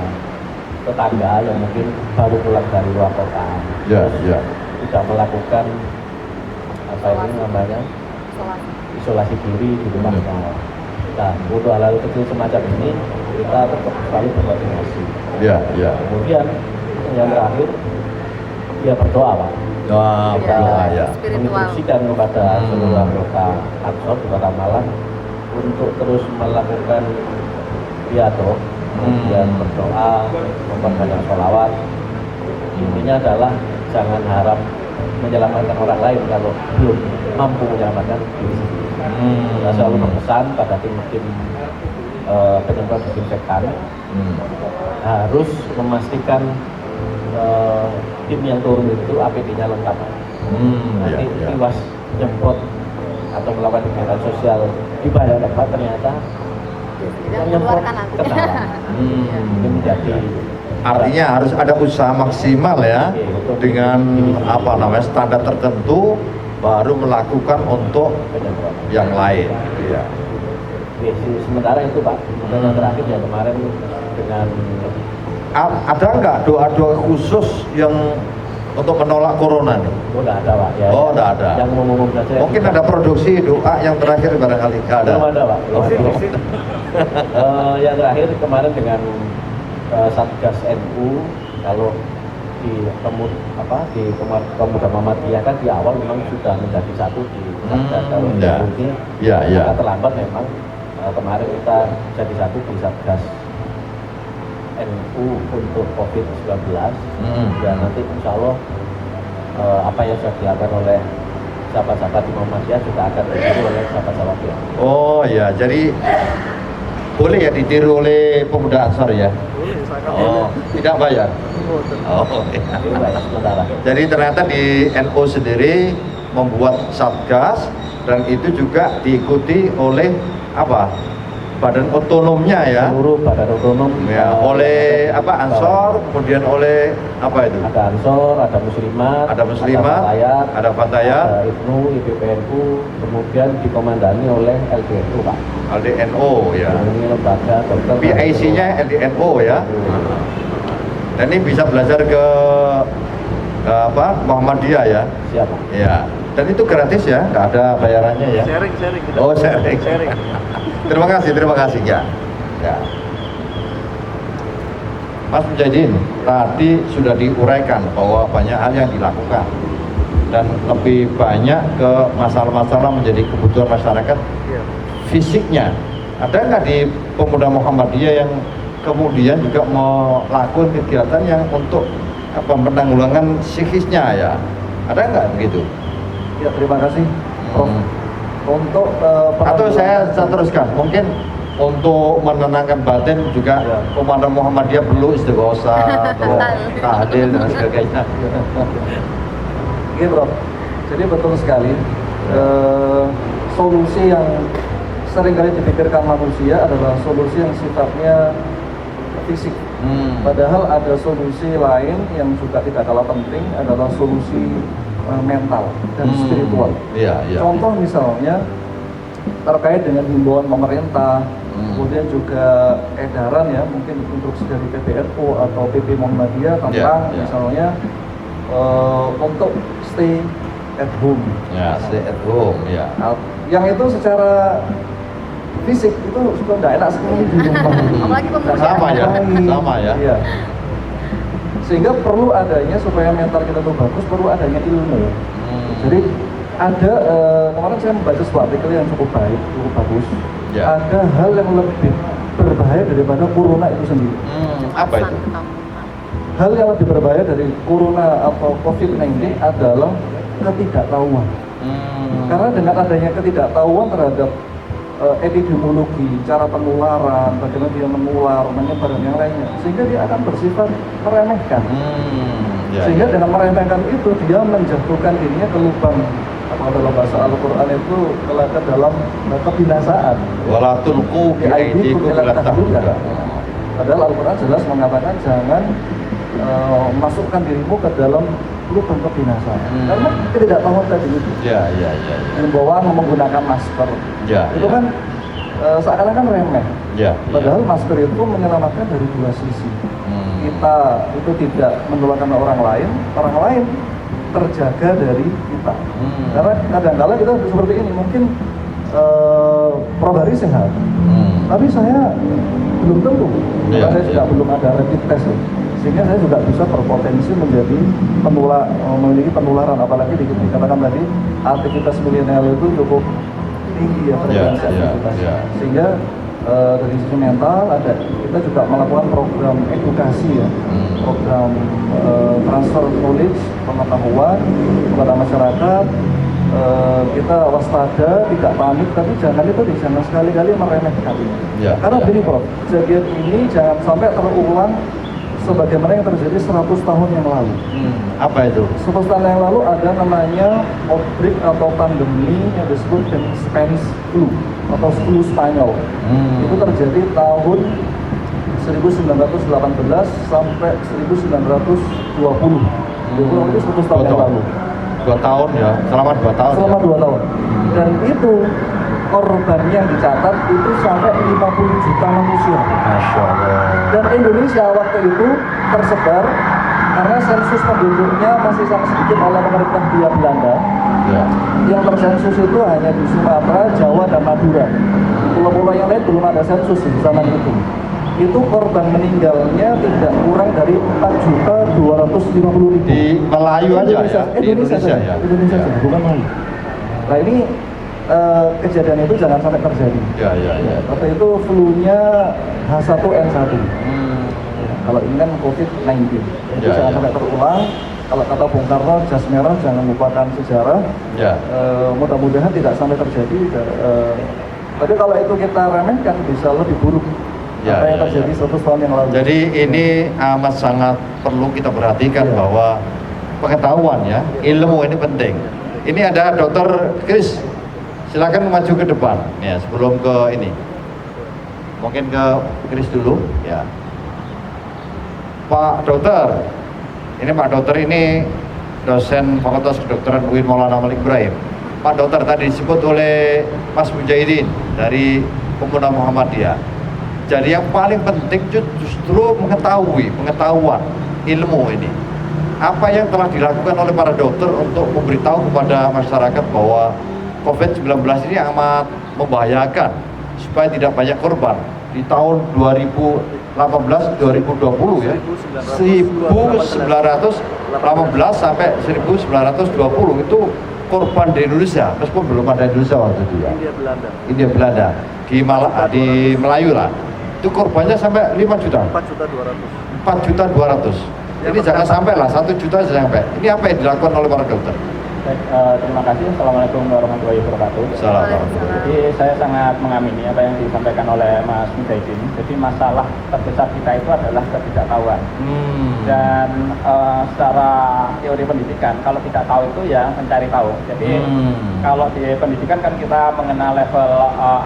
Speaker 3: tetangga yang mungkin baru pulang dari luar kota, tidak melakukan isolasi diri di rumahnya. Nah, untuk hal-hal kecil semacam ini kita tetap selalu berkoordinasi. Kemudian yang terakhir, ya berdoa, Pak. Menginstruksikan kepada seluruh anggota Ansor di Kota Malang untuk terus melakukan pidato, kemudian berdoa, memperbanyak sholawat. Intinya adalah jangan harap menyelamatkan orang lain kalau belum mampu menyelamatkan diri sendiri. Kita selalu berpesan pada tim penyemprot disinfektan harus memastikan tim yang turun itu APD-nya lengkap. Nanti tiwas nyemprot atau melakukan kegiatan sosial di banyak tempat ternyata yang nyemprot ketahuan. Ini menjadi
Speaker 1: artinya harus ada usaha maksimal ya dengan standar tertentu baru melakukan untuk yang lain.
Speaker 3: Sementara itu Pak, yang terakhir ya kemarin dengan
Speaker 1: ada nggak doa-doa khusus yang untuk menolak corona nih?
Speaker 3: Oh, nggak ada Pak.
Speaker 1: Nggak ada.
Speaker 3: Yang umum saja.
Speaker 1: Mungkin ada produksi doa yang terakhir barangkali nggak ada.
Speaker 3: Belum ada Pak. Yang terakhir kemarin dengan Satgas NU, kalau di Pemuda Muhammadiyah kan di awal memang sudah menjadi satu di Satgas ini. Agak terlambat memang. Kemarin kita jadi satu di Satgas NU untuk COVID-19 dan nanti insya Allah apa yang sudah dilakukan oleh sahabat-sahabat di Muhammadiyah juga akan ditiru oleh sahabat-sahabat ya.
Speaker 1: Oh ya, jadi boleh ya ditiru oleh pemuda Ansor ya? Oh, tidak bayar? Oh ya. Jadi ternyata di NU sendiri membuat Satgas dan itu juga diikuti oleh badan otonomnya ya,
Speaker 3: seluruh badan otonom
Speaker 1: ya, oleh Ansor, kemudian oleh itu?
Speaker 3: Ada Ansor, ada Muslimat,
Speaker 1: ada Fatayat,
Speaker 3: ada IPNU, IPPNU, kemudian dikomandani oleh LDNU Pak.
Speaker 1: LDNO ya.
Speaker 3: Ini lembaga dokter.
Speaker 1: PIC-nya LDNO ya. Dan ini bisa belajar ke Muhammadiyah ya.
Speaker 3: Siapa?
Speaker 1: Ya. Dan itu gratis ya, nggak ada bayarannya ya.
Speaker 5: Sharing.
Speaker 1: Oh, sharing. Terima kasih ya. Mas Mujahidin, tadi sudah diuraikan bahwa banyak hal yang dilakukan dan lebih banyak ke masalah-masalah menjadi kebutuhan masyarakat fisiknya. Ada nggak di Pemuda Muhammadiyah yang kemudian juga melakukan kegiatan yang untuk penanggulangan psikisnya ya? Ada nggak begitu?
Speaker 4: Ya, terima kasih Prof. Untuk
Speaker 1: atau saya teruskan, mungkin untuk menenangkan batin juga Pemuda Muhammadiyah perlu istighosah atau tahlil dan sebagainya.
Speaker 4: Oke Prof, jadi betul sekali solusi yang seringkali dipikirkan manusia adalah solusi yang sifatnya fisik. Padahal ada solusi lain yang juga tidak kalah penting, adalah solusi mental dan spiritual. Contoh misalnya terkait dengan himbauan pemerintah, kemudian juga edaran ya, mungkin instruksi dari PBNU atau PP Muhammadiyah tentang misalnya untuk stay at home.
Speaker 1: Stay at home,
Speaker 4: Yang itu secara fisik itu sudah tidak enak sekali di rumah.
Speaker 2: Apalagi pemuda.
Speaker 1: Sama ya.
Speaker 4: Iya. Sehingga perlu adanya, supaya mental kita itu bagus, perlu adanya ilmu. Jadi ada kemarin saya membaca sebuah artikel yang cukup baik, cukup bagus. Ada hal yang lebih berbahaya daripada corona itu sendiri.
Speaker 1: Apa itu?
Speaker 4: Hal yang lebih berbahaya dari corona atau COVID-19 adalah ketidaktahuan. Karena dengan adanya ketidaktahuan terhadap epidemiologi, cara penularan, bagaimana dia menular, menyebar dan yang lainnya, sehingga dia akan bersifat meremehkan. Sehingga dengan meremehkan itu dia menjatuhkan dirinya ke lubang, apa dalam bahasa Al-Quran itu, ke dalam kebinasaan.
Speaker 1: Wala tulqu bi aydikum ila tahluka.
Speaker 4: Padahal Al-Quran jelas mengatakan jangan masukkan dirimu ke dalam lubang kebinasaan. Karena ketidaktahuan tadi itu. Himbauan menggunakan masker. Itu kan seakan-akan remeh. Padahal masker itu menyelamatkan dari dua sisi. Kita itu tidak menularkan orang lain terjaga dari kita. Karena kadang-kala kita seperti ini, mungkin Probari sehat, tapi saya belum tentu, karena saya juga belum ada rapid test, sehingga saya juga bisa berpotensi menjadi memiliki penularan, apalagi dikatakan tadi aktivitas milenial itu cukup tinggi ya frekuensi aktivitasnya. Sehingga dari sisi mental kita juga melakukan program edukasi ya, program transfer knowledge, pengetahuan kepada masyarakat. Kita waspada, tidak panik, tapi jangan sekali-kali meremehkan. Karena begini Prof, kejadian ini jangan sampai terulang sebagaimana yang terjadi 100 tahun yang lalu.
Speaker 1: Apa itu?
Speaker 4: 100 tahun yang lalu ada namanya outbreak atau pandemi yang disebut dengan Spanish flu atau flu Spanyol. Itu terjadi tahun 1918 sampai 1920. Itu 100 tahun yang lalu.
Speaker 1: 2 tahun ya, selama 2 tahun.
Speaker 4: Selama 2 tahun. Dan itu korbannya yang dicatat itu sampai 50 juta manusia.
Speaker 1: Masya Allah.
Speaker 4: Dan Indonesia waktu itu tersebar karena sensus penduduknya masih sangat sedikit oleh pemerintah Belanda. Yang tersensus itu hanya di Sumatera, Jawa, dan Madura. Pulau-pulau yang lain belum ada sensus di zaman itu. Itu korban meninggalnya tidak kurang dari 4.250.000
Speaker 1: di Melayu aja ya?
Speaker 4: Indonesia saja, bukan Melayu. Nah ini kejadian itu jangan sampai terjadi. Waktu itu flu-nya H1N1. Kalau ini kan COVID-19. Itu jangan sampai terulang. Kalau kata Bung Karno, jas merah jangan lupakan sejarah. Mudah-mudahan tidak sampai terjadi. Tapi kalau itu kita remehkan bisa lebih buruk. Apa yang terjadi 100 tahun yang lalu.
Speaker 1: Jadi ini amat sangat perlu kita perhatikan bahwa pengetahuan ya, ilmu ini penting. Ini ada Dr. Chris, silakan maju ke depan ya, sebelum ke ini. Mungkin ke Chris dulu ya. Pak Dokter, ini Pak Dokter ini dosen Fakultas Kedokteran UIN Maulana Malik Ibrahim. Pak Dokter tadi disebut oleh Mas Mujahidin dari Pemuda Muhammadiyah. Jadi yang paling penting justru pengetahuan ilmu ini. Apa yang telah dilakukan oleh para dokter untuk memberitahu kepada masyarakat bahwa COVID-19 ini amat membahayakan supaya tidak banyak korban. Di tahun 2018-2020 ya, 1918 sampai 1920 itu korban di Indonesia, meskipun belum ada Indonesia waktu itu ya. India Belanda di Melayu lah. Itu korbannya sampai 5 juta. 4.200.000. Ini jangan sampai lah 1 juta sampai. Ini apa yang dilakukan oleh para dokter?
Speaker 3: Baik, terima kasih. Assalamualaikum warahmatullahi wabarakatuh.
Speaker 1: Assalamualaikum.
Speaker 3: Jadi saya sangat mengamini apa yang disampaikan oleh Mas Mujahidin. Jadi masalah terbesar kita itu adalah ketidaktahuan. Dan secara teori pendidikan, kalau tidak tahu itu ya mencari tahu. Jadi kalau di pendidikan kan kita mengenal level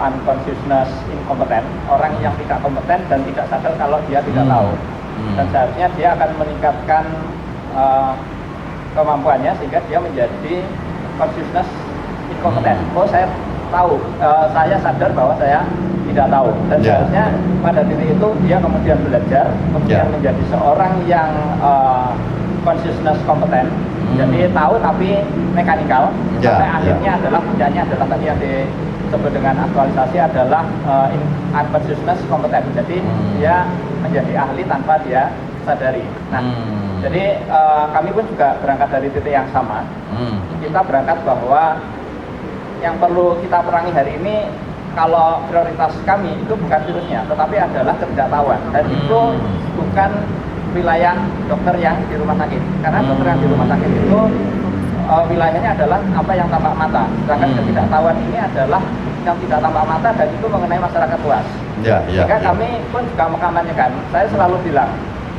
Speaker 3: unconsciousness incompetent, orang yang tidak kompeten dan tidak sadar kalau dia tidak tahu. Dan seharusnya dia akan meningkatkan kemampuannya sehingga dia menjadi consciousness incompetent. Oh, saya tahu, saya sadar bahwa saya tidak tahu, dan seharusnya pada titik itu dia kemudian belajar, kemudian menjadi seorang yang consciousness competent. Jadi tahu tapi mekanikal, sampai akhirnya adalah puncaknya adalah tadi yang disebut dengan aktualisasi adalah unconsciousness competent. Jadi dia menjadi ahli tanpa dia sadari. Nah, jadi kami pun juga berangkat dari titik yang sama. Kita berangkat bahwa yang perlu kita perangi hari ini, kalau prioritas kami itu bukan virusnya, tetapi adalah ketidaktahuan. Dan itu bukan wilayah dokter yang di rumah sakit. Karena dokter yang di rumah sakit itu wilayahnya adalah apa yang tampak mata. Sedangkan ketidaktahuan ini adalah yang tidak tampak mata dan itu mengenai masyarakat luas. Sehingga kami pun juga mengkampanyekan. Saya selalu bilang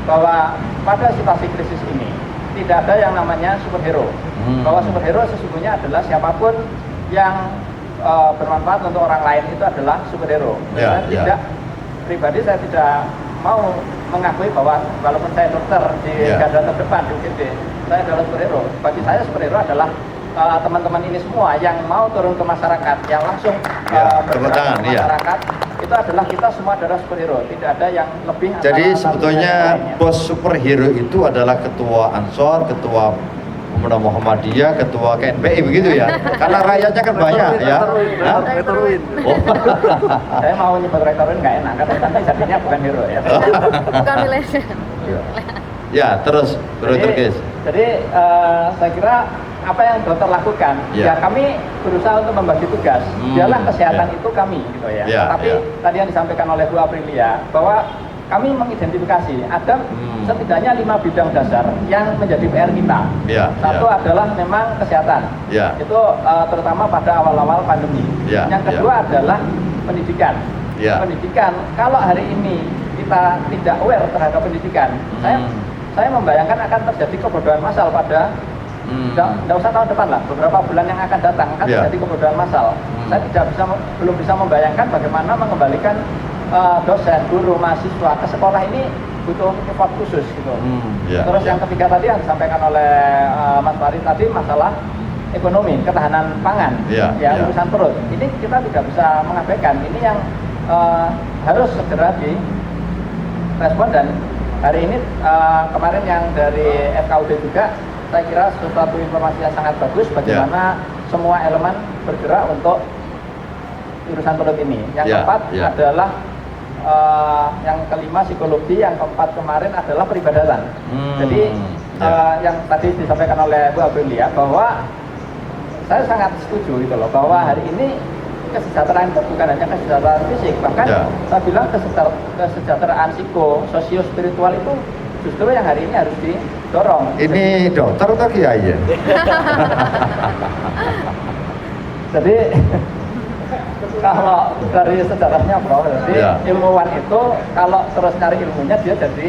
Speaker 3: bahwa pada situasi krisis ini tidak ada yang namanya superhero. Bahwa superhero sesungguhnya adalah siapapun yang bermanfaat untuk orang lain itu adalah superhero. Pribadi saya tidak mau mengakui bahwa walaupun saya dokter di garda terdepan di UGD, saya adalah superhero. Bagi saya superhero adalah teman-teman ini semua yang mau turun ke masyarakat, yang langsung bergerak ke masyarakat, itu adalah kita semua adalah superhero. Tidak ada yang lebih.
Speaker 1: Jadi sebetulnya bos superhero itu adalah ketua Ansor, ketua Pemuda Muhammadiyah, ketua KNPI begitu ya? Karena rakyatnya kan banyak ya.
Speaker 3: Rektorin. Saya mau nyebut rektorin nggak enak, karena nanti jadinya bukan hero ya.
Speaker 2: Bukan wilayahnya.
Speaker 1: Ya, terus guys.
Speaker 3: Jadi saya kira apa yang dokter lakukan, ya kami berusaha untuk membagi tugas. Dalam kesehatan itu kami gitu ya. Tapi tadi yang disampaikan oleh Bu Aprilia bahwa kami mengidentifikasi ada setidaknya 5 bidang dasar yang menjadi PR kita. Satu adalah memang kesehatan. Itu terutama pada awal-awal pandemi. Yang kedua adalah pendidikan. Pendidikan, kalau hari ini kita tidak aware terhadap pendidikan, saya membayangkan akan terjadi kebodohan massal pada tidak usah tahun depan lah, beberapa bulan yang akan datang akan terjadi kebodohan massal. Saya belum bisa membayangkan bagaimana mengembalikan dosen, guru, mahasiswa ke sekolah ini butuh effort khusus gitu. Terus yang ketiga tadi yang disampaikan oleh Mas Farid tadi masalah ekonomi, ketahanan pangan, urusan perut. Ini kita tidak bisa mengabaikan. Ini yang harus segera direspon, dan hari ini kemarin yang dari FKUD juga saya kira suatu informasi yang sangat bagus bagaimana semua elemen bergerak untuk urusan perut ini. Yang keempat adalah yang kelima psikologi, yang keempat kemarin adalah peribadatan. Jadi yang tadi disampaikan oleh Bu Aprilia bahwa saya sangat setuju gitu loh, bahwa hari ini kesejahteraan itu bukan hanya kesejahteraan fisik, bahkan saya bilang kesejahteraan sosio spiritual itu justru yang hari ini harus didorong.
Speaker 1: Ini dokter atau kiai ya?
Speaker 3: Jadi kalau dari sejarahnya bro, jadi ilmuwan itu kalau terus cari ilmunya dia jadi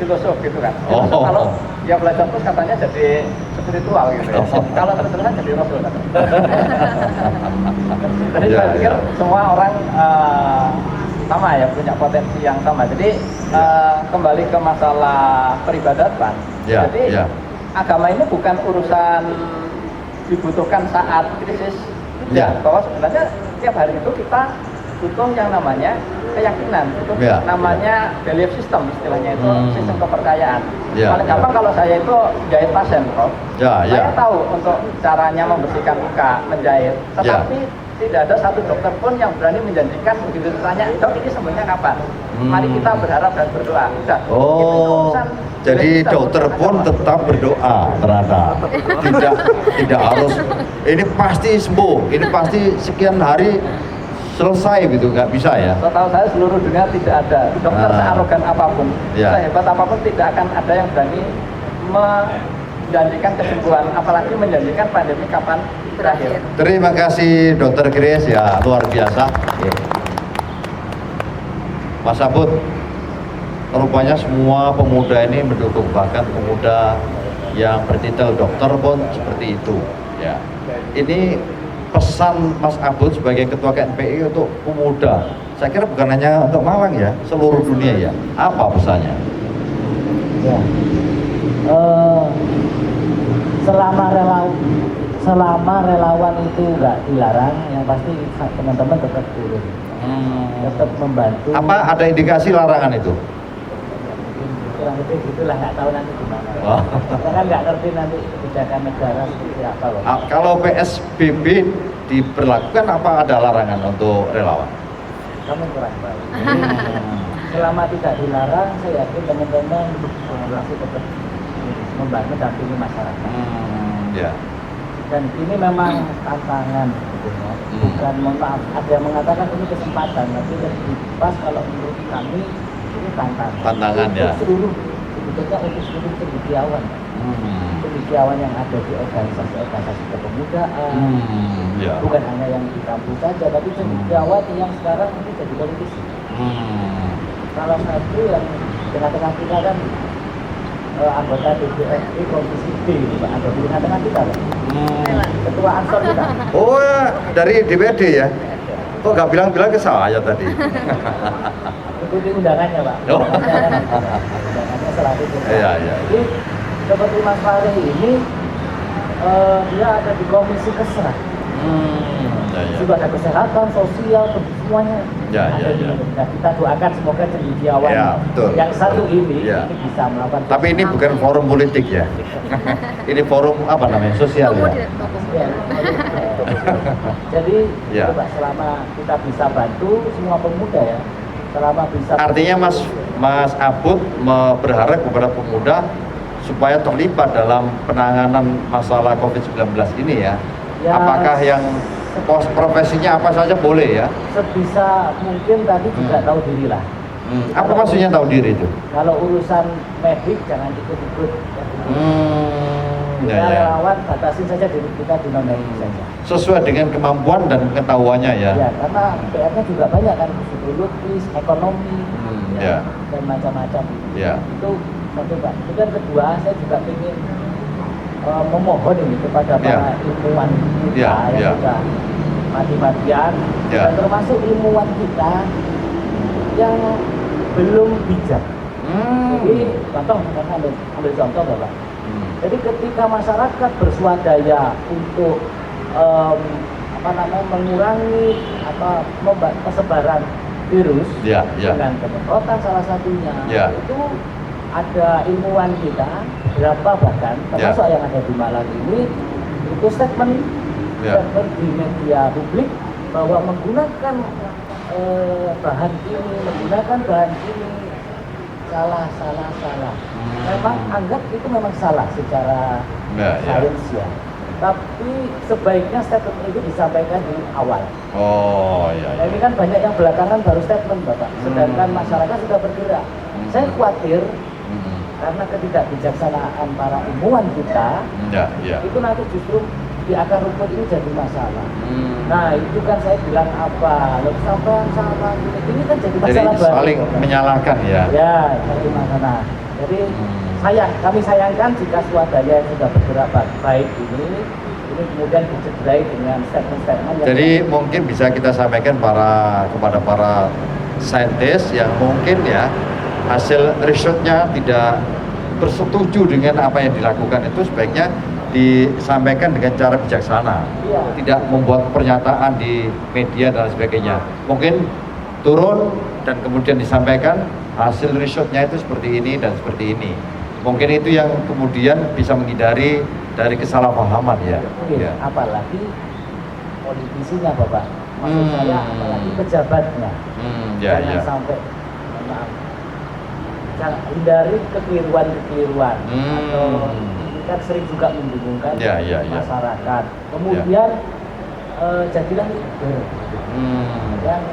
Speaker 3: filosof gitu kan. Filosof kalau dia belajar terus katanya jadi spiritual gitu ya. Kalau terus-terusan jadi rasul kan. Jadi saya pikir semua orang sama ya, punya potensi yang sama. Jadi kembali ke masalah peribadatan. Jadi agama ini bukan urusan dibutuhkan saat krisis. Bahwa sebenarnya tiap hari itu kita butuh yang namanya keyakinan, itu namanya belief system, istilahnya itu sistem kepercayaan. Paling gampang kalau saya itu jahit pasien, Prof. Saya tahu untuk caranya membersihkan luka, menjahit, tetapi tidak ada satu dokter pun yang berani menjanjikan begitu ditanya, dok ini sembuhnya kapan? Mari kita berharap dan berdoa. Udah.
Speaker 1: Jadi dokter pun tetap berdoa ternyata. Tidak harus ini pasti sembuh, ini pasti sekian hari selesai gitu, nggak bisa ya.
Speaker 3: Setahu saya seluruh dunia tidak ada dokter searogan apapun, sehebat apapun tidak akan ada yang berani
Speaker 6: menjanjikan kesembuhan, apalagi menjanjikan pandemi kapan berakhir.
Speaker 1: Terima kasih Dokter Grace ya, luar biasa. Mas Abud, rupanya semua pemuda ini mendukung, bahkan pemuda yang bertitel dokter pun seperti itu. Ya, ini pesan Mas Abud sebagai Ketua KNPI untuk pemuda. Saya kira bukan hanya untuk Malang ya, seluruh dunia ya. Apa pesannya?
Speaker 3: Ya. Selama relawan itu nggak dilarang, yang pasti teman-teman tetap turun, tetap membantu.
Speaker 1: Apa ada indikasi larangan itu?
Speaker 3: Kurang lebih gitulah, nggak tahu nanti gimana.
Speaker 1: Oh.
Speaker 3: Kita kan nggak ngerti nanti kebijakan negara seperti apa loh.
Speaker 1: Kalau PSBB diberlakukan, apa ada larangan untuk relawan?
Speaker 3: Kami kurang tahu. Selama tidak dilarang, saya yakin teman-teman masih tetap membantu dampingi masyarakat.
Speaker 1: Ya.
Speaker 3: Dan ini memang tantangan sebetulnya. Bukan, mohon maaf, ada yang mengatakan ini kesempatan, tapi lebih pas kalau menurut kami ini tantangan.
Speaker 1: Tantangan ya.
Speaker 3: Sebetulnya untuk seluruh cendekiawan. Cendekiawan yang ada di organisasi-organisasi kepemudaan.
Speaker 1: Ya.
Speaker 3: Bukan hanya yang di kampus saja, tapi cendekiawan yang sekarang ini jadi politisi. Salah satu yang tengah-tengah kita kan anggota DPRD Komisi D, Pak, ada di tengah-tengah kita, Pak. Ketua Ansor kita.
Speaker 1: Oh ya, dari DPRD ya? Kok nggak bilang-bilang ke saya tadi?
Speaker 3: Ikuti undangannya, Pak.
Speaker 1: Oh.
Speaker 3: Undangannya selalu kita.
Speaker 1: Iya.
Speaker 3: Jadi seperti Mas Fahri ini, dia ada di Komisi Kesra. Juga ada kesehatan, sosial, semuanya.
Speaker 1: Ya.
Speaker 3: Nah, kita doakan semoga cendekiawan
Speaker 1: Ya, betul,
Speaker 3: yang satu ini
Speaker 1: bisa
Speaker 3: melakukan.
Speaker 1: Tapi ini bukan forum politik ya. Ini forum apa namanya? Sosial ya.
Speaker 3: Ya. Jadi
Speaker 1: Ya.
Speaker 3: coba selama kita bisa bantu semua pemuda ya, selama bisa.
Speaker 1: Artinya Mas Abud berharap kepada pemuda supaya terlibat dalam penanganan masalah COVID-19 ini ya.
Speaker 3: Ya,
Speaker 1: apakah yang profesinya apa saja boleh ya?
Speaker 3: Sebisa mungkin tadi juga tahu diri lah.
Speaker 1: Apa maksudnya tahu diri itu?
Speaker 3: Kalau urusan medik jangan ikut-ikut. Kita
Speaker 1: Ya.
Speaker 3: relawan batasin saja diri kita di non-medis saja.
Speaker 1: Sesuai dengan kemampuan dan pengetahuannya ya.
Speaker 3: Ya, karena PR-nya juga banyak kan, psikologis, ekonomi,
Speaker 1: ya.
Speaker 3: dan macam-macam.
Speaker 1: Ya.
Speaker 3: Itu satu, Pak. Kemudian kedua, saya juga ingin memohon ini kepada para ilmuwan kita yang sudah mati-matian, dan termasuk ilmuwan kita yang belum bijak. Jadi contoh, karena ambil contoh Bapak. Jadi ketika masyarakat bersuadaya untuk mengurangi persebaran virus dengan penyemprotan salah satunya, itu ada ilmuwan kita berapa bahkan termasuk yang ada di Malang ini itu statement di media publik bahwa menggunakan bahan ini salah. Memang anggap itu memang salah secara sains ya. Tapi sebaiknya statement itu disampaikan di awal. Nah, ini kan banyak yang belakangan baru statement Bapak. Sedangkan masyarakat sudah bergerak. Saya khawatir karena ketidakbijaksanaan para ilmuwan kita, itu nanti justru di akar rumput ini jadi masalah. Nah itu kan saya bilang apa, lalu sampai salah ini kan jadi masalah baru.
Speaker 1: Saling menyalahkan ya.
Speaker 3: Ya, jadi masalah. Jadi kami sayangkan jika swadaya yang sudah bergerak baik ini kemudian dicederai dengan statement-statement.
Speaker 1: Jadi mungkin bisa kita sampaikan kepada para saintis yang mungkin ya hasil risetnya tidak bersetuju dengan apa yang dilakukan, itu sebaiknya disampaikan dengan cara bijaksana, tidak membuat pernyataan di media dan sebagainya. Mungkin turun dan kemudian disampaikan hasil risetnya itu seperti ini dan seperti ini. Mungkin itu yang kemudian bisa menghindari dari kesalahpahaman ya.
Speaker 3: Apalagi politisinya Bapak, maksud saya apalagi pejabatnya. Jangan sampai hindari kekeliruan atau kan sering juga membingungkan masyarakat. Kemudian jadilah leader. Yang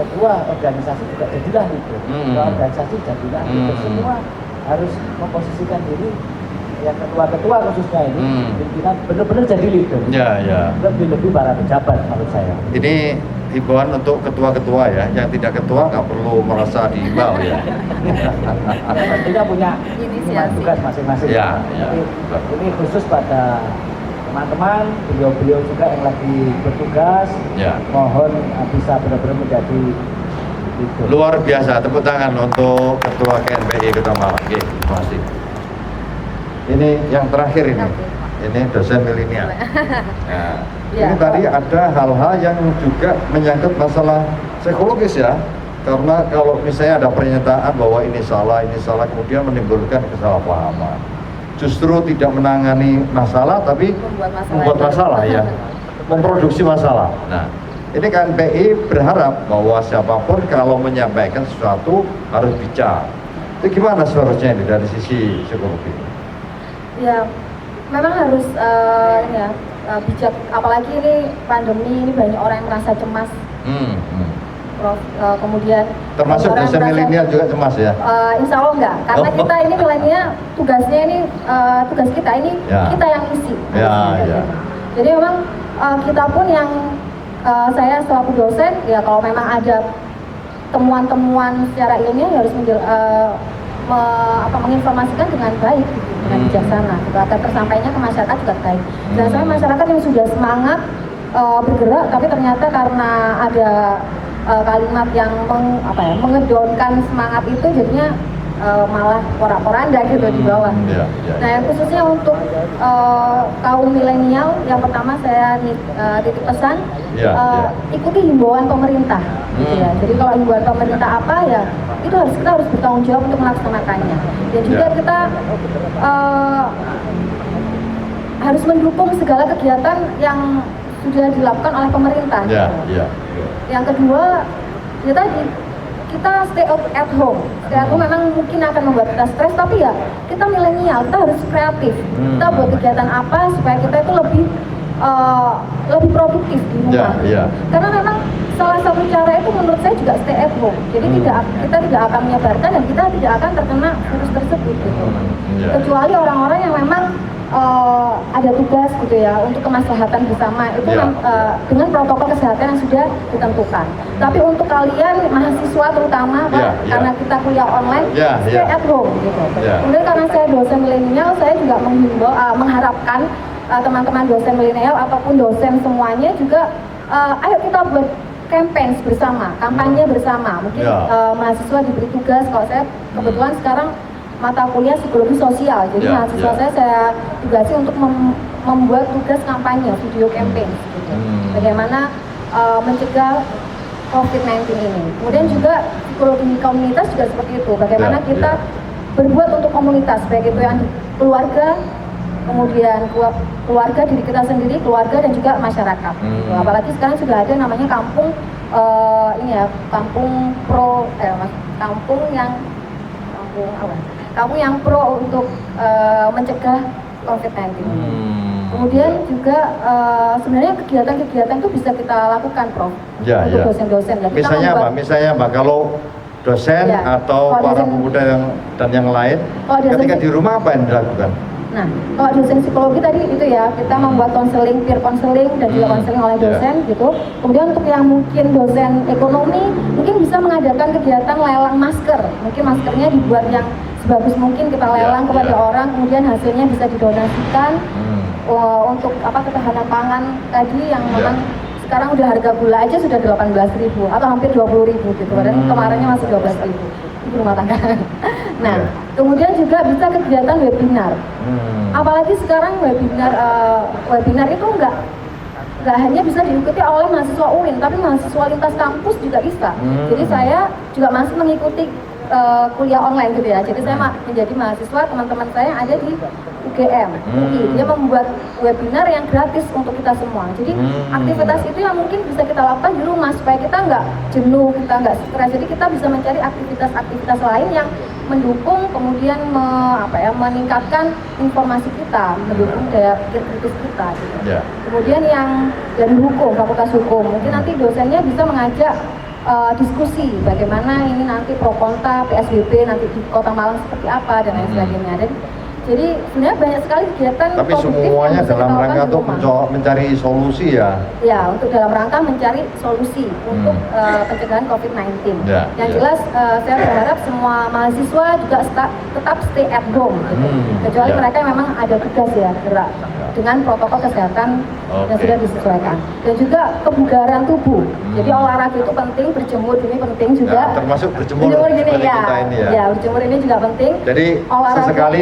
Speaker 3: kedua organisasi juga jadilah leader. Organisasi jadilah leader. Semua harus memposisikan diri yang ketua-ketua khususnya ini, pimpinan benar-benar jadi leader.
Speaker 1: Ya.
Speaker 3: Lebih para pejabat menurut saya.
Speaker 1: Ini himbauan untuk ketua-ketua ya, yang tidak ketua nggak perlu merasa dihimbau ya.
Speaker 3: Tentunya punya tugas masing-masing.
Speaker 1: Ya.
Speaker 3: Tapi ini khusus pada teman-teman, beliau-beliau juga yang lagi bertugas.
Speaker 1: Ya.
Speaker 3: Mohon bisa benar-benar menjadi leader.
Speaker 1: Luar biasa, tepuk tangan untuk Ketua KNPI Kota Malang. Oke, terima kasih. Ini yang terakhir ini dosen milenial. Nah, ini tadi ada hal-hal yang juga menyangkut masalah psikologis ya. Karena kalau misalnya ada pernyataan bahwa ini salah, kemudian menimbulkan kesalahpahaman. Justru tidak menangani masalah, tapi membuat masalah ya, memproduksi masalah. Nah, ini KNPI berharap bahwa siapapun kalau menyampaikan sesuatu harus bicara. Itu gimana seharusnya ini dari sisi psikologi?
Speaker 2: Ya, memang harus bijak. Apalagi ini pandemi, ini banyak orang yang merasa cemas. Prof, kemudian
Speaker 1: termasuk dosen milenial juga cemas ya?
Speaker 2: Insya Allah enggak, karena kita ini milenial tugas kita ini kita yang isi. Jadi memang kita pun yang saya selaku dosen ya, kalau memang ada temuan-temuan secara ilmiah harus menginformasikan dengan baik, dengan bijaksana, agar tersampainya ke masyarakat juga baik. Dan saya masyarakat yang sudah semangat bergerak, tapi ternyata karena ada kalimat yang mengedonkan semangat itu, jadinya malah porak-poranda gitu di bawah. Nah, yang khususnya untuk kaum milenial, yang pertama saya titip pesan, ikuti himbauan pemerintah, gitu ya. Jadi kalau himbauan pemerintah apa ya, itu kita harus bertanggung jawab untuk melaksanakannya. Dan juga kita harus mendukung segala kegiatan yang sudah dilakukan oleh pemerintah. Yang kedua, ya tadi kita stay at home. Stay at home memang mungkin akan membuat kita stres, tapi ya kita milenial, kita harus kreatif. Kita buat kegiatan apa supaya kita itu lebih produktif di rumah. Karena memang salah satu cara itu menurut saya juga stay at home. Jadi kita tidak akan menyebarkan dan kita tidak akan terkena virus tersebut gitu. Kecuali orang-orang yang memang ada tugas gitu ya untuk kemaslahatan bersama itu dengan protokol kesehatan yang sudah ditentukan. Tapi untuk kalian mahasiswa terutama karena kita kuliah online, stay at home gitu. Kemudian karena saya dosen milenial, saya juga mengharapkan teman-teman dosen milenial ataupun dosen semuanya juga ayo kita buat campaign bersama, kampanye bersama. Mungkin mahasiswa diberi tugas, kalau saya kebetulan sekarang mata kuliah psikologi sosial, jadi mahasiswa saya tugasi untuk membuat tugas kampanye, video campaign gitu. Bagaimana mencegah COVID-19 ini. Kemudian juga psikologi komunitas juga seperti itu, bagaimana kita berbuat untuk komunitas, baik itu yang di keluarga, kemudian keluarga diri kita sendiri, keluarga dan juga masyarakat. Gitu. Apalagi sekarang sudah ada namanya kampung kampung yang pro untuk mencegah COVID-19. Kemudian juga sebenarnya kegiatan-kegiatan itu bisa kita lakukan, Prof. Untuk dosen-dosen.
Speaker 1: Misalnya apa? Misalnya apa? Kalau dosen atau para pemuda dan yang lain, ketika di rumah apa yang dilakukan?
Speaker 2: Nah, kalau dosen psikologi tadi itu ya, kita membuat konseling, peer konseling dan juga konseling oleh dosen gitu. Kemudian untuk yang mungkin dosen ekonomi, mungkin bisa mengadakan kegiatan lelang masker. Mungkin maskernya dibuat yang sebagus mungkin kita lelang kepada orang, kemudian hasilnya bisa didonasikan untuk ketahanan pangan tadi yang memang sekarang udah harga gula aja sudah 18.000 atau hampir 20.000 gitu. Padahal kemarinnya masih 12.000 ibu rumah tangga. Nah, kemudian juga bisa kegiatan webinar. Apalagi sekarang webinar itu nggak hanya bisa diikuti oleh mahasiswa UIN, tapi mahasiswa lintas kampus juga bisa. Jadi saya juga masih mengikuti kuliah online gitu ya. Jadi saya menjadi mahasiswa, teman-teman saya yang ada di UGM, UI. Dia membuat webinar yang gratis untuk kita semua. Jadi aktivitas itu yang mungkin bisa kita lakukan di rumah supaya kita nggak jenuh, kita nggak stres. Jadi kita bisa mencari aktivitas lain yang mendukung, kemudian meningkatkan informasi kita, mendukung daya pikir kritis kita. Gitu. Kemudian yang dari hukum, fakultas hukum, mungkin nanti dosennya bisa mengajak diskusi bagaimana ini nanti pro kontra PSBB nanti di Kota Malang seperti apa dan lain sebagainya. Dan Jadi sebenarnya banyak sekali kegiatan
Speaker 1: Tapi
Speaker 2: produktif
Speaker 1: semuanya
Speaker 2: yang bisa
Speaker 1: dalam
Speaker 2: kita
Speaker 1: rangka
Speaker 2: lakukan di
Speaker 1: untuk
Speaker 2: rumah.
Speaker 1: mencari solusi ya.
Speaker 2: Ya, untuk dalam rangka mencari solusi untuk pencegahan COVID-19.
Speaker 1: Ya,
Speaker 2: Yang
Speaker 1: ya.
Speaker 2: jelas saya berharap semua mahasiswa juga tetap stay at home gitu. Kecuali
Speaker 1: ya.
Speaker 2: mereka yang memang ada tugas ya gerak dengan protokol kesehatan yang
Speaker 1: Oke.
Speaker 2: sudah disesuaikan. Dan juga kebugaran tubuh. Jadi olahraga itu penting, berjemur ini penting juga.
Speaker 1: Nah, termasuk berjemur
Speaker 2: gini
Speaker 1: seperti
Speaker 2: ya.
Speaker 1: kita ini ya.
Speaker 2: Ya, berjemur ini juga penting.
Speaker 1: Jadi
Speaker 2: Olahraga.
Speaker 1: sesekali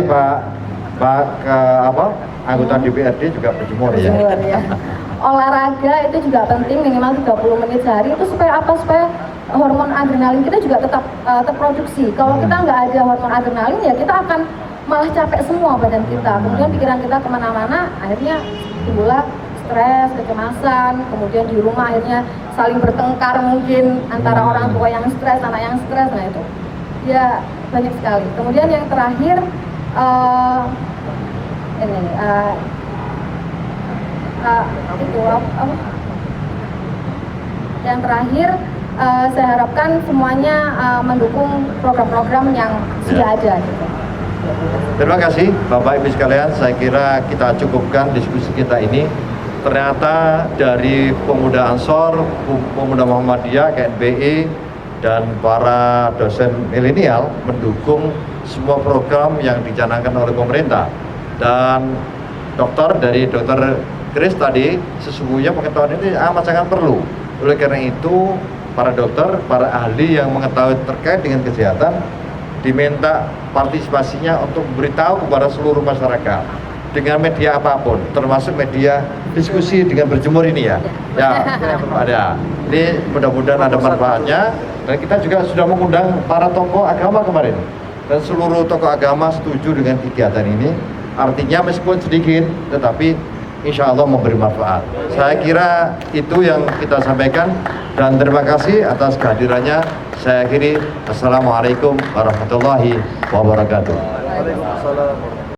Speaker 1: anggota DPRD juga berjemur ya.
Speaker 2: Berjemur, ya. Olahraga itu juga penting, minimal 30 menit sehari. Itu supaya apa? Supaya hormon adrenalin kita juga tetap terproduksi. Kalau kita nggak ada hormon adrenalin ya kita akan malah capek semua badan kita. Kemudian pikiran kita kemana-mana, akhirnya timbullah stres, kecemasan. Kemudian di rumah akhirnya saling bertengkar mungkin antara orang tua yang stres, anak yang stres. Nah itu ya banyak sekali. Kemudian yang terakhir yang terakhir saya harapkan semuanya mendukung program-program yang sudah ada gitu.
Speaker 1: Terima kasih Bapak Ibu sekalian, saya kira kita cukupkan diskusi kita ini. Ternyata dari pemuda Ansor, pemuda Muhammadiyah, KNPI, dan para dosen milenial mendukung semua program yang dicanangkan oleh pemerintah. Dan dari Dr. Chris tadi, sesungguhnya pengetahuan ini amat sangat perlu. Oleh karena itu, para dokter, para ahli yang mengetahui terkait dengan kesehatan diminta partisipasinya untuk memberitahu kepada seluruh masyarakat dengan media apapun, termasuk media diskusi dengan berjemur ini ya. Ya, ada. Ini mudah-mudahan ada manfaatnya. Dan kita juga sudah mengundang para tokoh agama kemarin. Dan seluruh tokoh agama setuju dengan kegiatan ini. Artinya meskipun sedikit, tetapi insya Allah memberi manfaat. Saya kira itu yang kita sampaikan. Dan terima kasih atas kehadirannya. Saya akhiri. Assalamualaikum warahmatullahi wabarakatuh.
Speaker 4: Waalaikumsalam.